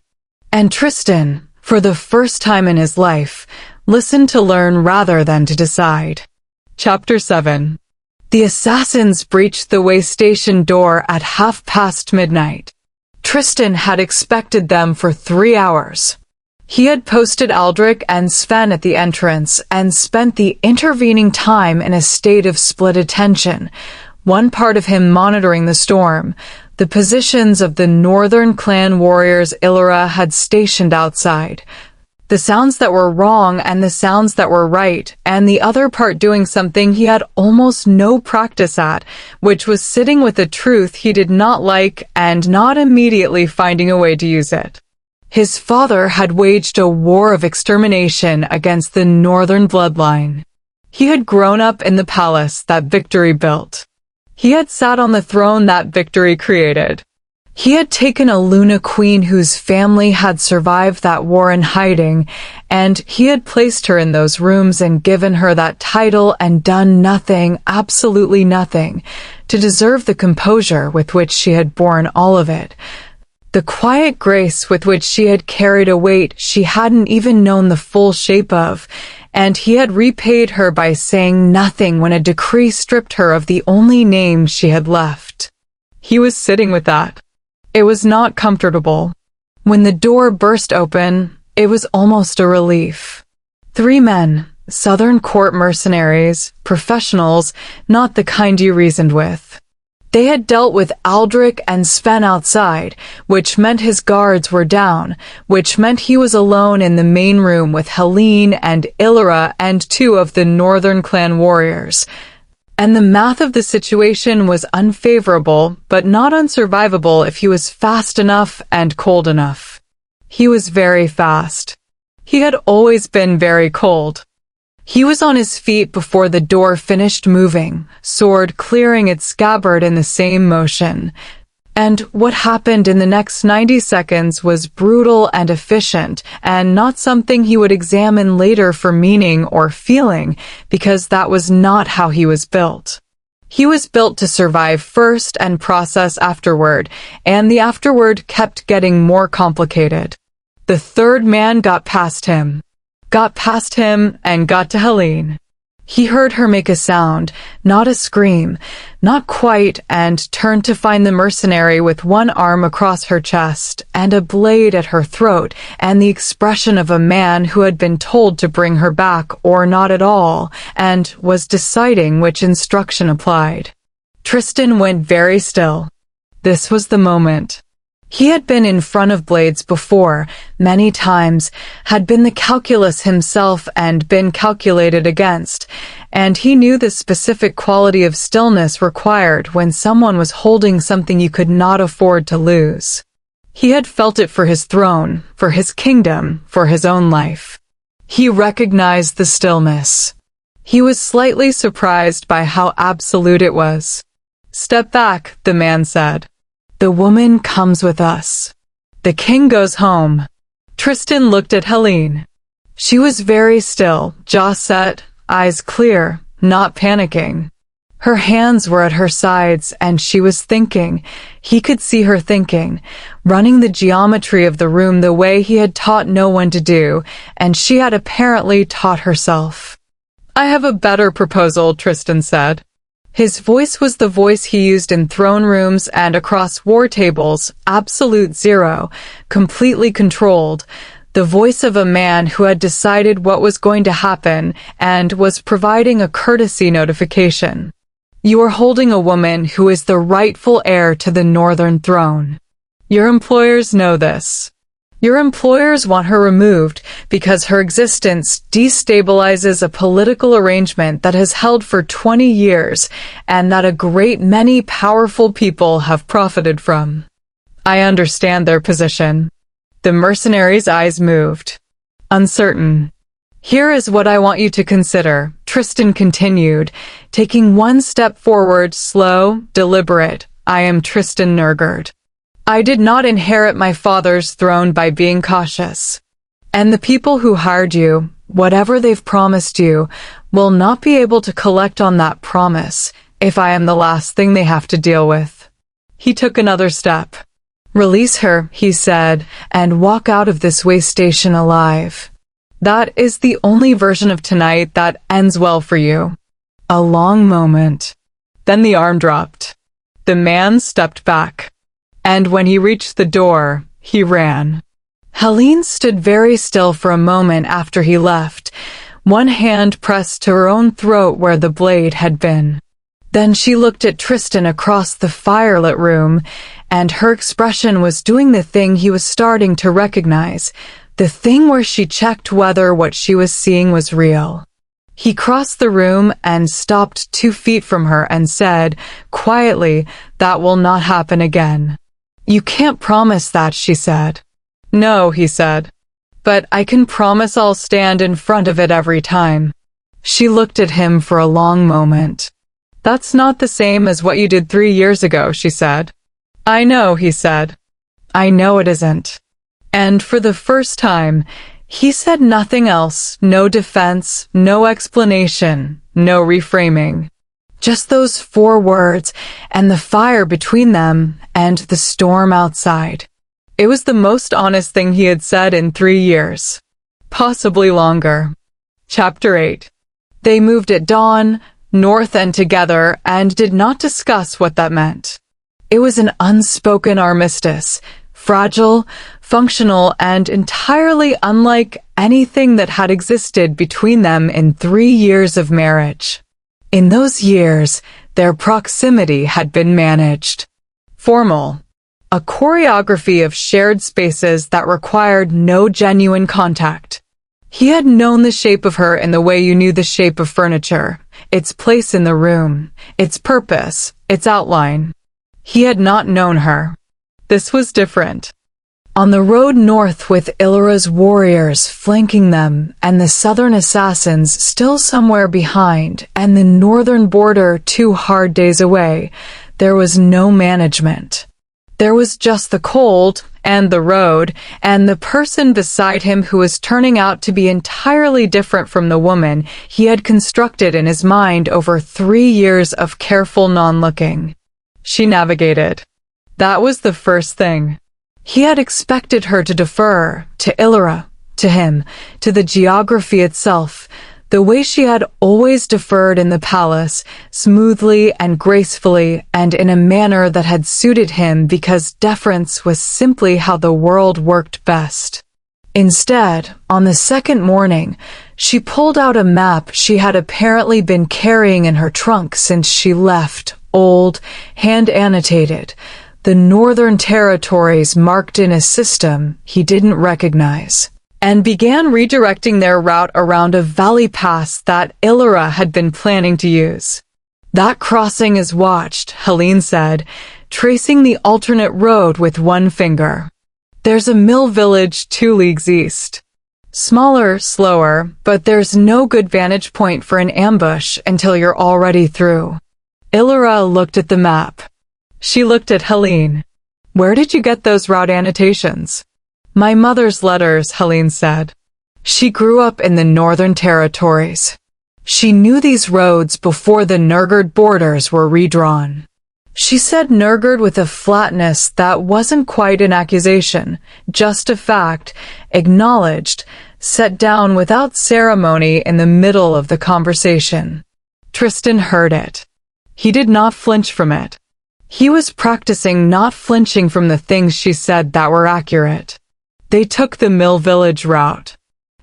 And Tristan, for the first time in his life, listened to learn rather than to decide. Chapter 7. The assassins breached the way station door at midnight. Tristan had expected them for 3 hours. He had posted Aldrich and Sven at the entrance and spent the intervening time in a state of split attention, one part of him monitoring the storm, the positions of the northern clan warriors Illyra had stationed outside, the sounds that were wrong and the sounds that were right, and the other part doing something he had almost no practice at, which was sitting with a truth he did not like and not immediately finding a way to use it. His father had waged a war of extermination against the northern bloodline. He had grown up in the palace that victory built. He had sat on the throne that victory created. He had taken a Luna queen whose family had survived that war in hiding, and he had placed her in those rooms and given her that title and done nothing, absolutely nothing, to deserve the composure with which she had borne all of it. The quiet grace with which she had carried a weight she hadn't even known the full shape of, and he had repaid her by saying nothing when a decree stripped her of the only name she had left. He was sitting with that. It was not comfortable. When the door burst open, it was almost a relief. 3 men, Southern Court mercenaries, professionals, not the kind you reasoned with. They had dealt with Aldrich and Sven outside, which meant his guards were down, which meant he was alone in the main room with Helen and Illyra and 2 of the northern clan warriors. And the math of the situation was unfavorable, but not unsurvivable if he was fast enough and cold enough. He was very fast. He had always been very cold. He was on his feet before the door finished moving, sword clearing its scabbard in the same motion. And what happened in the next 90 seconds was brutal and efficient, and not something he would examine later for meaning or feeling, because that was not how he was built. He was built to survive first and process afterward, and the afterward kept getting more complicated. The 3rd man got past him and got to Helen. He heard her make a sound, not a scream, not quite, and turned to find the mercenary with one arm across her chest and a blade at her throat and the expression of a man who had been told to bring her back or not at all and was deciding which instruction applied. Tristan went very still. This was the moment. He had been in front of blades before, many times, had been the calculus himself and been calculated against, and he knew the specific quality of stillness required when someone was holding something you could not afford to lose. He had felt it for his throne, for his kingdom, for his own life. He recognized the stillness. He was slightly surprised by how absolute it was. "Step back," the man said. "The woman comes with us. The king goes home." Tristan looked at Helen. She was very still, jaw set, eyes clear, not panicking. Her hands were at her sides and she was thinking. He could see her thinking, running the geometry of the room the way he had taught no one to do, and she had apparently taught herself. "I have a better proposal," Tristan said. His voice was the voice he used in throne rooms and across war tables, absolute zero, completely controlled, the voice of a man who had decided what was going to happen and was providing a courtesy notification. "You are holding a woman who is the rightful heir to the northern throne. Your employers know this. Your employers want her removed because her existence destabilizes a political arrangement that has held for 20 years and that a great many powerful people have profited from. I understand their position." The mercenary's eyes moved. Uncertain. "Here is what I want you to consider," Tristan continued, taking one step forward, slow, deliberate. "I am Tristan Nergard. I did not inherit my father's throne by being cautious. And the people who hired you, whatever they've promised you will not be able to collect on that promise if I am the last thing they have to deal with. He took another step. Release her, he said, and walk out of this way station alive. That is the only version of tonight that ends well for you. A long moment. Then the arm dropped. The man stepped back. And when he reached the door, he ran. Helen stood very still for a moment after he left, one hand pressed to her own throat where the blade had been. Then she looked at Tristan across the firelit room, and her expression was doing the thing he was starting to recognize, the thing where she checked whether what she was seeing was real. He crossed the room and stopped 2 feet from her and said, quietly, "That will not happen again." "You can't promise that," she said. "No," he said. "But I can promise I'll stand in front of it every time." She looked at him for a long moment. "That's not the same as what you did 3 years ago," she said. "I know," he said. "I know it isn't." And for the first time, he said nothing else, no defense, no explanation, no reframing. Just those 4 words, and the fire between them, and the storm outside. It was the most honest thing he had said in 3 years. Possibly longer. Chapter 8. They moved at dawn, north and together, and did not discuss what that meant. It was an unspoken armistice, fragile, functional, and entirely unlike anything that had existed between them in 3 years of marriage. In those years, their proximity had been managed. Formal. A choreography of shared spaces that required no genuine contact. He had known the shape of her in the way you knew the shape of furniture, its place in the room, its purpose, its outline. He had not known her. This was different. On the road north with Illyra's warriors flanking them and the southern assassins still somewhere behind and the northern border 2 hard days away, there was no management. There was just the cold and the road and the person beside him who was turning out to be entirely different from the woman he had constructed in his mind over 3 years of careful non-looking. She navigated. That was the first thing. He had expected her to defer, to Illyra, to him, to the geography itself, the way she had always deferred in the palace, smoothly and gracefully and in a manner that had suited him because deference was simply how the world worked best. Instead, on the second morning, she pulled out a map she had apparently been carrying in her trunk since she left, old, hand-annotated, the northern territories marked in a system he didn't recognize, and began redirecting their route around a valley pass that Illyra had been planning to use. "That crossing is watched," Helen said, tracing the alternate road with one finger. "There's a mill village 2 leagues east. Smaller, slower, but there's no good vantage point for an ambush until you're already through." Illyra looked at the map. She looked at Helen. "Where did you get those route annotations?" "My mother's letters," Helen said. She grew up in the Northern Territories. She knew these roads before the Nurgard borders were redrawn. She said Nurgard with a flatness that wasn't quite an accusation, just a fact, acknowledged, set down without ceremony in the middle of the conversation. Tristan heard it. He did not flinch from it. He was practicing not flinching from the things she said that were accurate. They took the Mill Village route.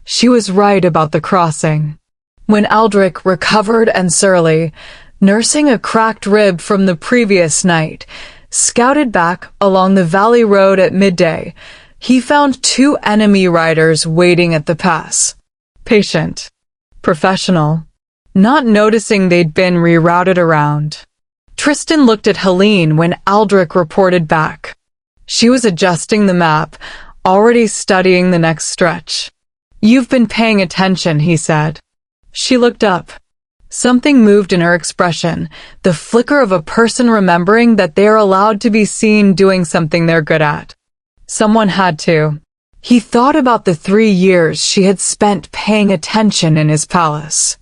She was right about the crossing. When Aldrich, recovered and surly, nursing a cracked rib from the previous night, scouted back along the valley road at midday, he found 2 enemy riders waiting at the pass. Patient. Professional. Not noticing they'd been rerouted around. Tristan looked at Helen when Aldrich reported back. She was adjusting the map, already studying the next stretch. "You've been paying attention," he said. She looked up. Something moved in her expression, the flicker of a person remembering that they are allowed to be seen doing something they're good at. Someone had to. He thought about the 3 years she had spent paying attention in his palace.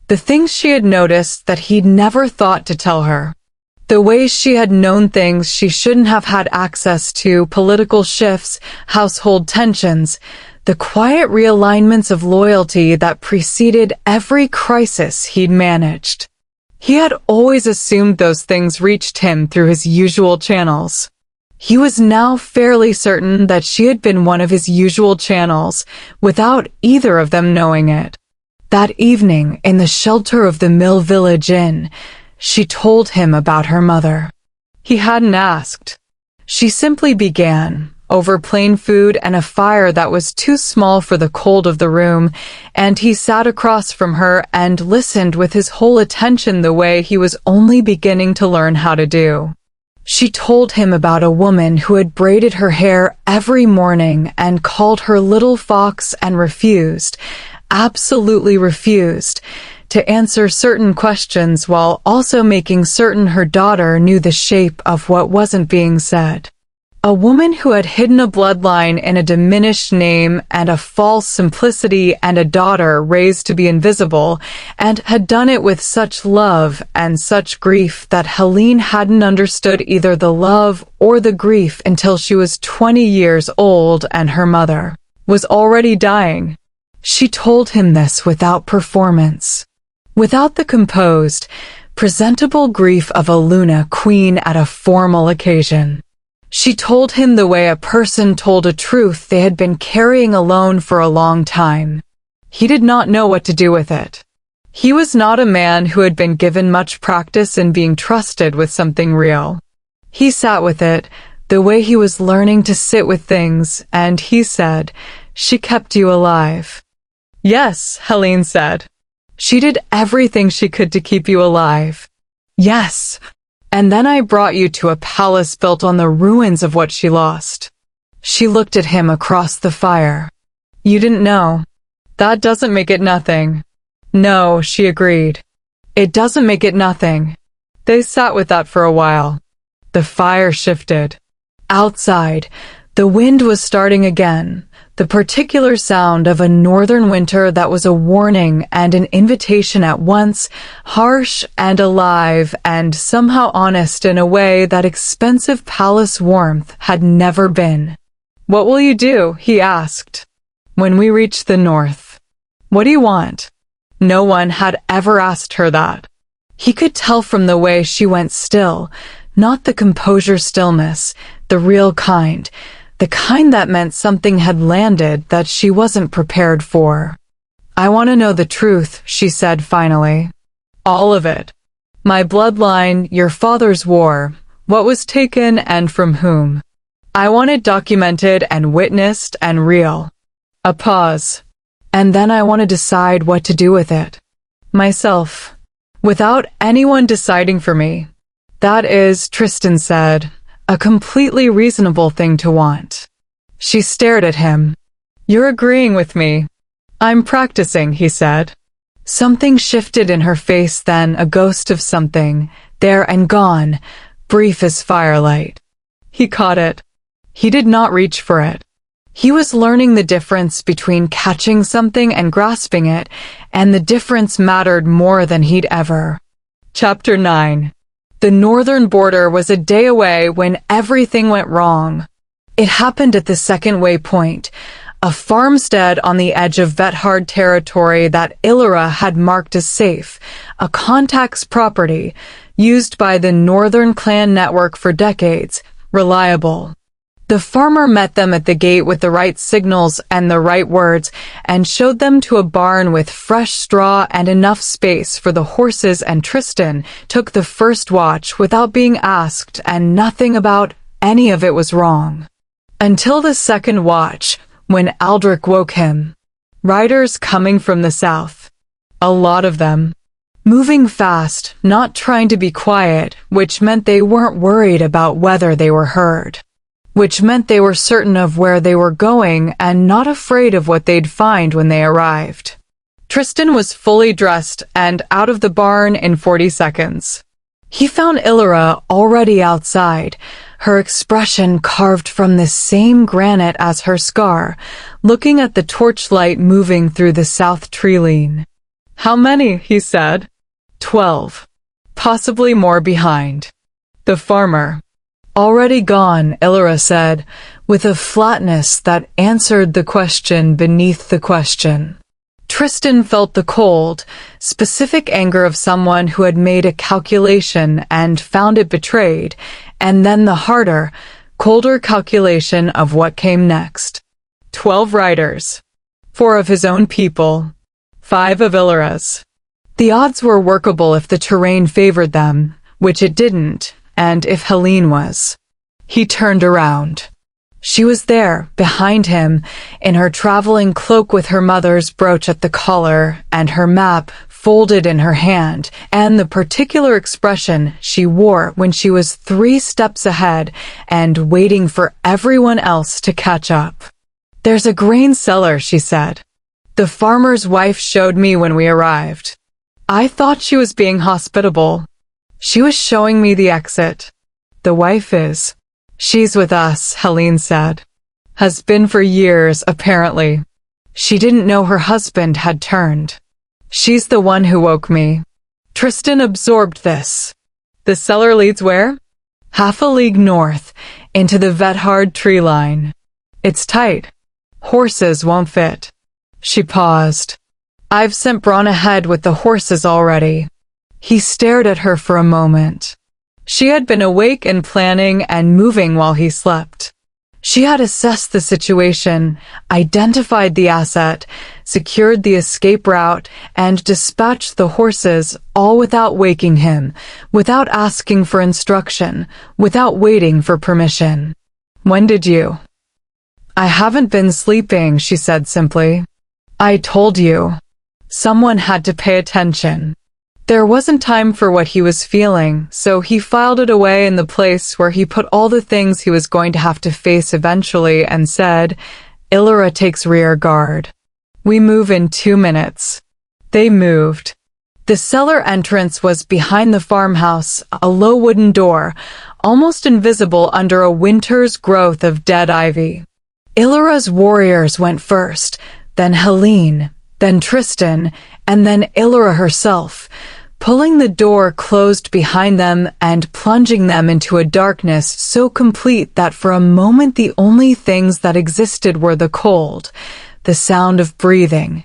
The things she had noticed that he'd never thought to tell her. The ways she had known things she shouldn't have had access to, political shifts, household tensions, the quiet realignments of loyalty that preceded every crisis he'd managed. He had always assumed those things reached him through his usual channels. He was now fairly certain that she had been one of his usual channels, without either of them knowing it. That evening, in the shelter of the Mill Village Inn, she told him about her mother. He hadn't asked. She simply began, over plain food and a fire that was too small for the cold of the room, and he sat across from her and listened with his whole attention the way he was only beginning to learn how to do. She told him about a woman who had braided her hair every morning and called her little fox and refused, absolutely refused, to answer certain questions while also making certain her daughter knew the shape of what wasn't being said. A woman who had hidden a bloodline in a diminished name and a false simplicity and a daughter raised to be invisible, and had done it with such love and such grief that Helen hadn't understood either the love or the grief until she was 20 years old and her mother was already dying. She told him this without performance, without the composed, presentable grief of a Luna queen at a formal occasion. She told him the way a person told a truth they had been carrying alone for a long time. He did not know what to do with it. He was not a man who had been given much practice in being trusted with something real. He sat with it, the way he was learning to sit with things, and he said, "She kept you alive." "Yes," Helen said. "She did everything she could to keep you alive." "Yes. And then I brought you to a palace built on the ruins of what she lost." She looked at him across the fire. "You didn't know. That doesn't make it nothing." "No," she agreed. "It doesn't make it nothing." They sat with that for a while. The fire shifted. Outside, the wind was starting again, the particular sound of a northern winter that was a warning and an invitation at once, harsh and alive and somehow honest in a way that expensive palace warmth had never been. "What will you do?" he asked. "When we reach the north." "What do you want?" No one had ever asked her that. He could tell from the way she went still, not the composure stillness, the real kind, the kind that meant something had landed that she wasn't prepared for. "I want to know the truth," she said finally. "All of it. My bloodline, your father's war, what was taken and from whom. I want it documented and witnessed and real." A pause. "And then I want to decide what to do with it. Myself. Without anyone deciding for me." "That is," Tristan said, "a completely reasonable thing to want." She stared at him. "You're agreeing with me." "I'm practicing," he said. Something shifted in her face then, a ghost of something, there and gone, brief as firelight. He caught it. He did not reach for it. He was learning the difference between catching something and grasping it, and the difference mattered more than he'd ever. Chapter 9. The northern border was a day away when everything went wrong. It happened at the second waypoint, a farmstead on the edge of Vethard territory that Illyra had marked as safe, a contact's property, used by the Northern Clan network for decades, reliable. The farmer met them at the gate with the right signals and the right words, and showed them to a barn with fresh straw and enough space for the horses, and Tristan took the first watch without being asked, and nothing about any of it was wrong. Until the second watch, when Aldrich woke him. Riders coming from the south. A lot of them. Moving fast, not trying to be quiet, which meant they weren't worried about whether they were heard. Which meant they were certain of where they were going and not afraid of what they'd find when they arrived. Tristan was fully dressed and out of the barn in 40 seconds. He found Illyra already outside, her expression carved from the same granite as her scar, looking at the torchlight moving through the south tree line. "How many?" he said. 12. Possibly more behind. The farmer. "Already gone," Illyra said, with a flatness that answered the question beneath the question. Tristan felt the cold, specific anger of someone who had made a calculation and found it betrayed, and then the harder, colder calculation of what came next. 12 riders. 4 of his own people. 5 of Illyra's. The odds were workable if the terrain favored them, which it didn't, and if Helen was. He turned around. She was there, behind him, in her traveling cloak with her mother's brooch at the collar and her map folded in her hand, and the particular expression she wore when she was 3 steps ahead and waiting for everyone else to catch up. "There's a grain cellar," she said. "The farmer's wife showed me when we arrived. I thought she was being hospitable. She was showing me the exit. The wife is. She's with us," Helen said. "Has been for years, apparently. She didn't know her husband had turned. She's the one who woke me." Tristan absorbed this. "The cellar leads where?" "Half a league north, into the Vethard tree line. It's tight. Horses won't fit." She paused. "I've sent Braun ahead with the horses already." He stared at her for a moment. She had been awake and planning and moving while he slept. She had assessed the situation, identified the asset, secured the escape route, and dispatched the horses, all without waking him, without asking for instruction, without waiting for permission. "When did you?" "I haven't been sleeping," she said simply. "I told you. Someone had to pay attention." There wasn't time for what he was feeling, so he filed it away in the place where he put all the things he was going to have to face eventually and said, "Illyra takes rear guard. We move in 2 minutes." They moved. The cellar entrance was behind the farmhouse, a low wooden door, almost invisible under a winter's growth of dead ivy. Illyra's warriors went first, then Helen, then Tristan, and then Illyra herself, pulling the door closed behind them and plunging them into a darkness so complete that for a moment the only things that existed were the cold, the sound of breathing,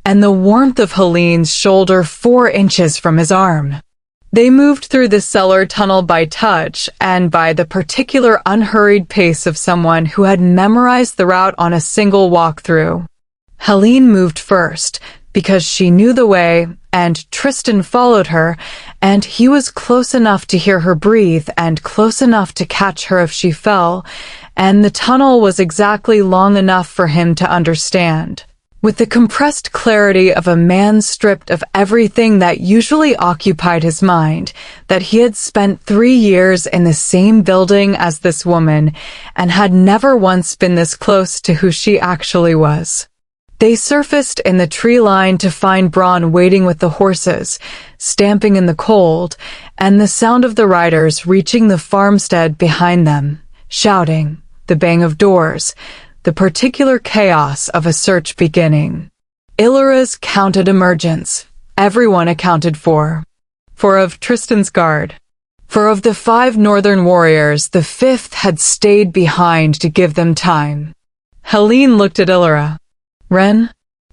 and the warmth of Helen's shoulder 4 inches from his arm. They moved through the cellar tunnel by touch and by the particular unhurried pace of someone who had memorized the route on a single walkthrough. Helen moved first, because she knew the way, and Tristan followed her, and he was close enough to hear her breathe and close enough to catch her if she fell, and the tunnel was exactly long enough for him to understand. With the compressed clarity of a man stripped of everything that usually occupied his mind, that he had spent 3 years in the same building as this woman, and had never once been this close to who she actually was. They surfaced in the tree line to find Braun waiting with the horses, stamping in the cold, and the sound of the riders reaching the farmstead behind them, shouting, the bang of doors, the particular chaos of a search beginning. Illyra's counted emergence, everyone accounted for. 4 of Tristan's guard. 4 of the 5 northern warriors, the 5th had stayed behind to give them time. Helen looked at Illyra. "Ren?"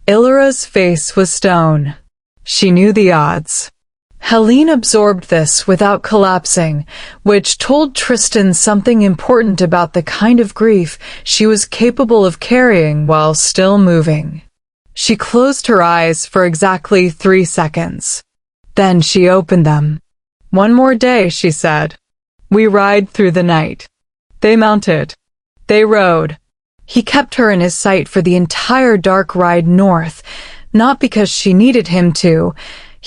Illyra's face was stone. She knew the odds. Helen absorbed this without collapsing, which told Tristan something important about the kind of grief she was capable of carrying while still moving. She closed her eyes for exactly 3 seconds. Then she opened them. "One more day," she said. "We ride through the night." They mounted. They rode. He kept her in his sight for the entire dark ride north, not because she needed him to.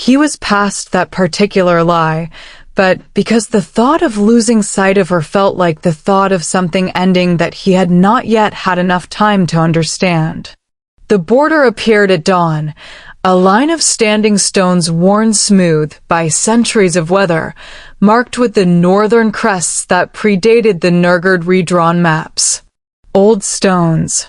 He was past that particular lie, but because the thought of losing sight of her felt like the thought of something ending that he had not yet had enough time to understand. The border appeared at dawn, A line of standing stones worn smooth by centuries of weather, marked with the northern crests that predated the Nurgard redrawn maps. Old stones.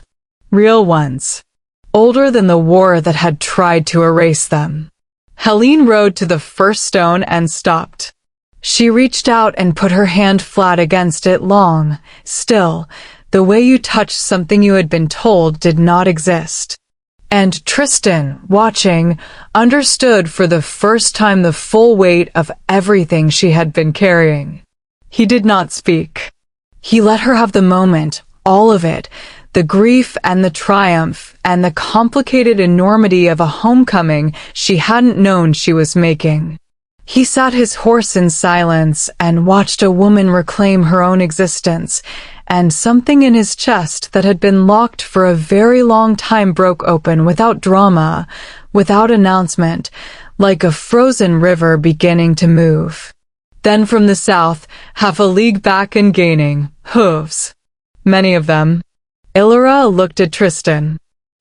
Real ones. Older than the war that had tried to erase them. Helen rode to the first stone and stopped. She reached out and put her hand flat against it long, still, the way you touched something you had been told did not exist. And Tristan, watching, understood for the first time the full weight of everything she had been carrying. He did not speak. He let her have the moment, all of it, the grief and the triumph and the complicated enormity of a homecoming she hadn't known she was making. He sat his horse in silence and watched a woman reclaim her own existence, and something in his chest that had been locked for a very long time broke open without drama, without announcement, like a frozen river beginning to move. Then from the south, half a league back and gaining, hooves. Many of them. Illyra looked at Tristan.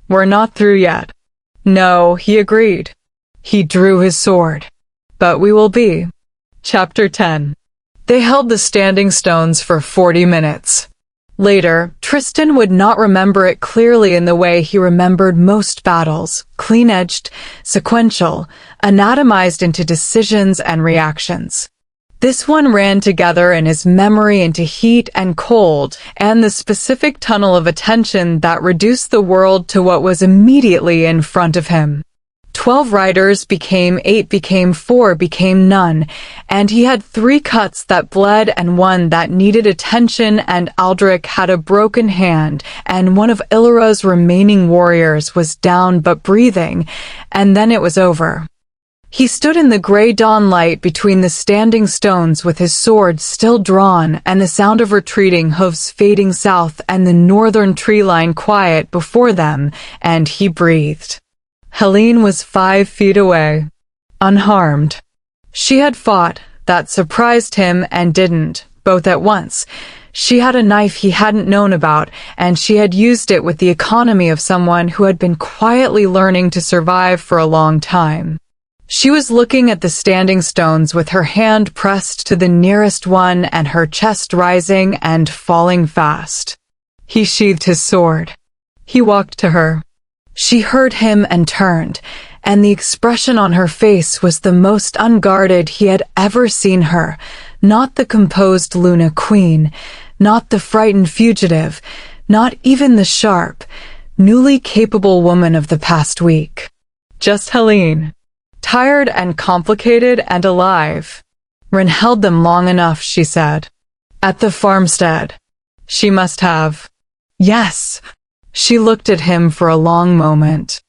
We're not through yet. No, he agreed. He drew his sword. But we will be. Chapter 10. They held the standing stones for 40 minutes. Later, Tristan would not remember it clearly in the way he remembered most battles, clean-edged, sequential, anatomized into decisions and reactions. This one ran together in his memory into heat and cold, and the specific tunnel of attention that reduced the world to what was immediately in front of him. 12 riders became 8, became 4, became none, and he had 3 cuts that bled and one that needed attention, and Aldrich had a broken hand, and one of Illyra's remaining warriors was down but breathing, and then it was over. He stood in the gray dawn light between the standing stones with his sword still drawn and the sound of retreating hooves fading south and the northern tree line quiet before them, and he breathed. Helen was 5 feet away, unharmed. She had fought, that surprised him and didn't, both at once. She had a knife he hadn't known about, and she had used it with the economy of someone who had been quietly learning to survive for a long time. She was looking at the standing stones with her hand pressed to the nearest one and her chest rising and falling fast. He sheathed his sword. He walked to her. She heard him and turned, and the expression on her face was the most unguarded he had ever seen her, not the composed Luna Queen, not the frightened fugitive, not even the sharp, newly capable woman of the past week. Just Helen. Tired and complicated and alive. Wren held them long enough, she said. At the farmstead. She must have. Yes. She looked at him for a long moment.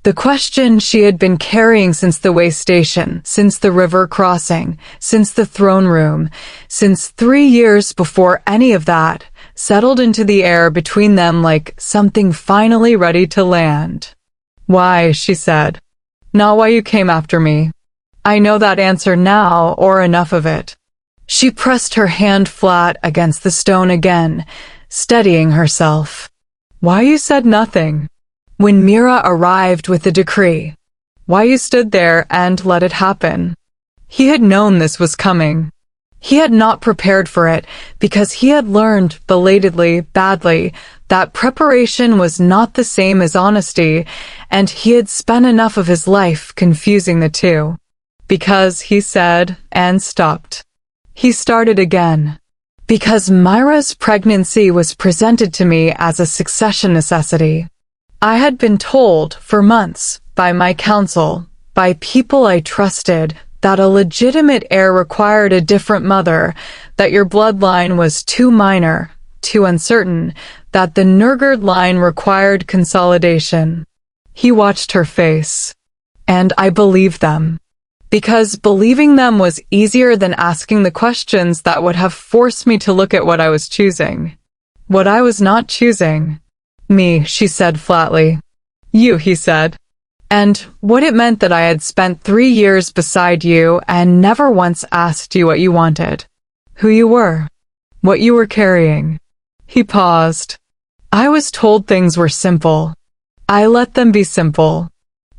The question she had been carrying since the way station, since the river crossing, since the throne room, since 3 years before any of that, settled into the air between them like something finally ready to land. Why, she said. Not why you came after me. I know that answer now, or enough of it. She pressed her hand flat against the stone again, steadying herself. Why you said nothing? When Meera arrived with the decree. Why you stood there and let it happen? He had known this was coming. He had not prepared for it because he had learned, belatedly, badly, that preparation was not the same as honesty, and he had spent enough of his life confusing the two. Because he said, and stopped. He started again. Because Myra's pregnancy was presented to me as a succession necessity. I had been told, for months, by my counsel, by people I trusted, that a legitimate heir required a different mother, that your bloodline was too minor, too uncertain, that the Nurgard line required consolidation. He watched her face. And I believed them. Because believing them was easier than asking the questions that would have forced me to look at what I was choosing. What I was not choosing. Me, she said flatly. You, he said. And what it meant that I had spent 3 years beside you and never once asked you what you wanted. Who you were. What you were carrying. He paused. I was told things were simple. I let them be simple.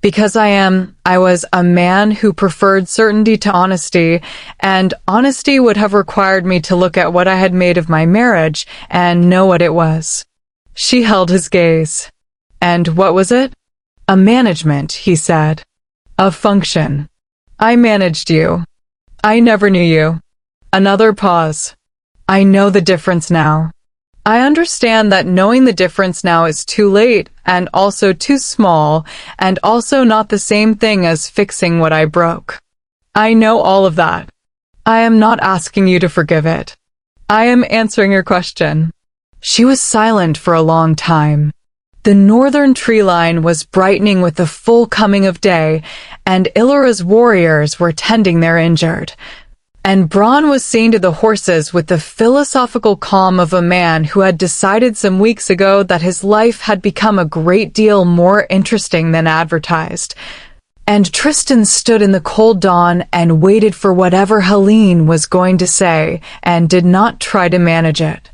Because I was a man who preferred certainty to honesty, and honesty would have required me to look at what I had made of my marriage and know what it was. She held his gaze. And what was it? A management, he said. A function. I managed you. I never knew you. Another pause. I know the difference now. I understand that knowing the difference now is too late and also too small and also not the same thing as fixing what I broke. I know all of that. I am not asking you to forgive it. I am answering your question. She was silent for a long time. The northern tree line was brightening with the full coming of day, and Illyra's warriors were tending their injured. And Bronn was seen to the horses with the philosophical calm of a man who had decided some weeks ago that his life had become a great deal more interesting than advertised. And Tristan stood in the cold dawn and waited for whatever Helen was going to say and did not try to manage it.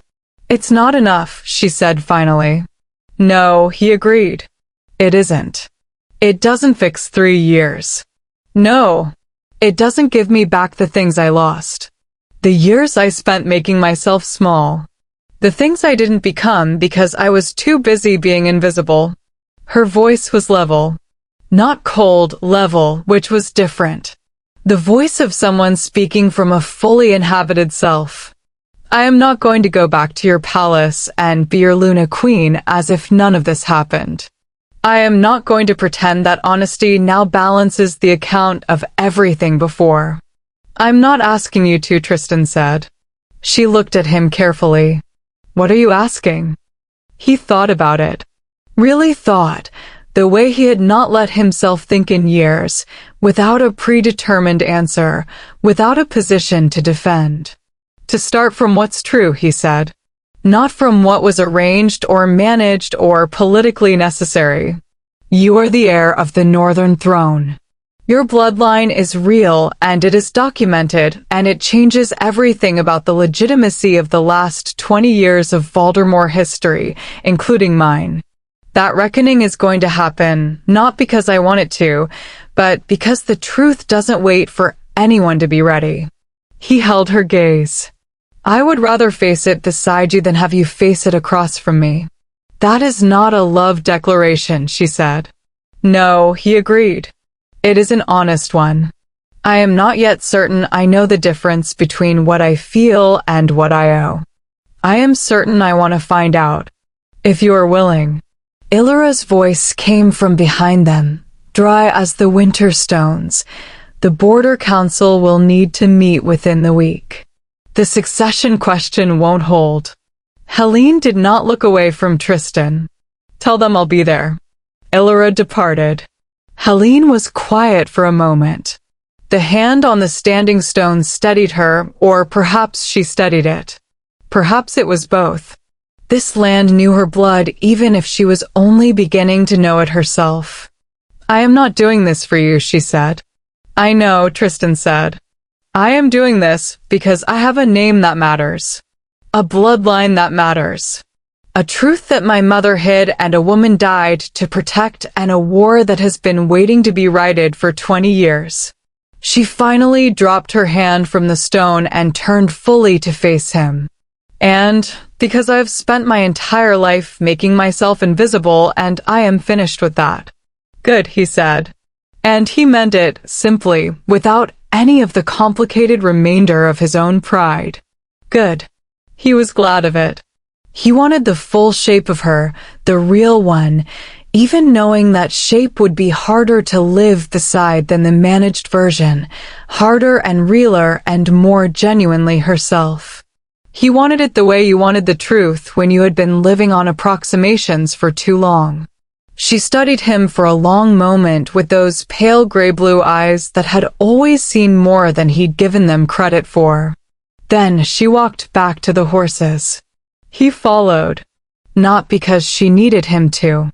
It's not enough, she said finally. No, he agreed. It isn't. It doesn't fix 3 years. No. It doesn't give me back the things I lost. The years I spent making myself small. The things I didn't become because I was too busy being invisible. Her voice was level. Not cold, level, which was different. The voice of someone speaking from a fully inhabited self. I am not going to go back to your palace and be your Luna Queen as if none of this happened. I am not going to pretend that honesty now balances the account of everything before. I'm not asking you to, Tristan said. She looked at him carefully. What are you asking? He thought about it. Really thought, the way he had not let himself think in years, without a predetermined answer, without a position to defend. To start from what's true, he said. Not from what was arranged or managed or politically necessary. You are the heir of the Northern Throne. Your bloodline is real and it is documented, and it changes everything about the legitimacy of the last 20 years of Voldemort history, including mine. That reckoning is going to happen, not because I want it to, but because the truth doesn't wait for anyone to be ready. He held her gaze. I would rather face it beside you than have you face it across from me. That is not a love declaration, she said. No, he agreed. It is an honest one. I am not yet certain I know the difference between what I feel and what I owe. I am certain I want to find out. If you are willing. Illyra's voice came from behind them, dry as the winter stones. The Border Council will need to meet within the week. The succession question won't hold. Helen did not look away from Tristan. Tell them I'll be there. Illyra departed. Helen was quiet for a moment. The hand on the standing stone steadied her, or perhaps she steadied it. Perhaps it was both. This land knew her blood even if she was only beginning to know it herself. I am not doing this for you, she said. I know, Tristan said. I am doing this because I have a name that matters. A bloodline that matters. A truth that my mother hid and a woman died to protect, and a war that has been waiting to be righted for 20 years. She finally dropped her hand from the stone and turned fully to face him. And because I've spent my entire life making myself invisible, and I am finished with that. Good, he said. And he meant it simply, without any of the complicated remainder of his own pride. Good. He was glad of it. He wanted the full shape of her, the real one, even knowing that shape would be harder to live beside than the managed version, harder and realer and more genuinely herself. He wanted it the way you wanted the truth when you had been living on approximations for too long. She studied him for a long moment with those pale gray-blue eyes that had always seen more than he'd given them credit for. Then she walked back to the horses. He followed, not because she needed him to,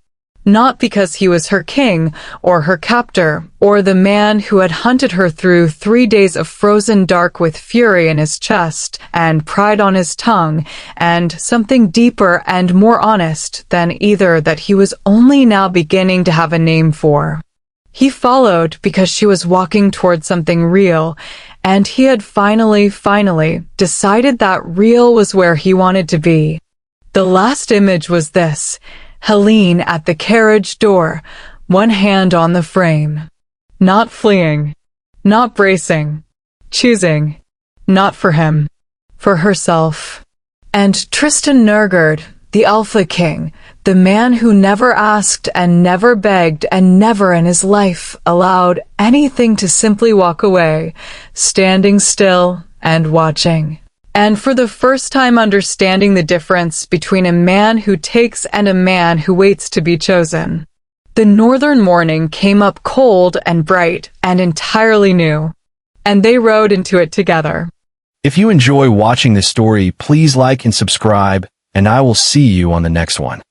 not because he was her king or her captor or the man who had hunted her through 3 days of frozen dark with fury in his chest and pride on his tongue and something deeper and more honest than either that he was only now beginning to have a name for. He followed because she was walking towards something real, and he had finally decided that real was where he wanted to be. The last image was this: Helen at the carriage door, one hand on the frame. Not fleeing, not bracing, choosing, not for him, for herself. And Tristan Nurgard, the Alpha King, the man who never asked and never begged and never in his life allowed anything to simply walk away, standing still and watching. And for the first time understanding the difference between a man who takes and a man who waits to be chosen. The northern morning came up cold and bright and entirely new, and they rode into it together.
If you enjoy watching this story, please like and subscribe, and I will see you on the next one.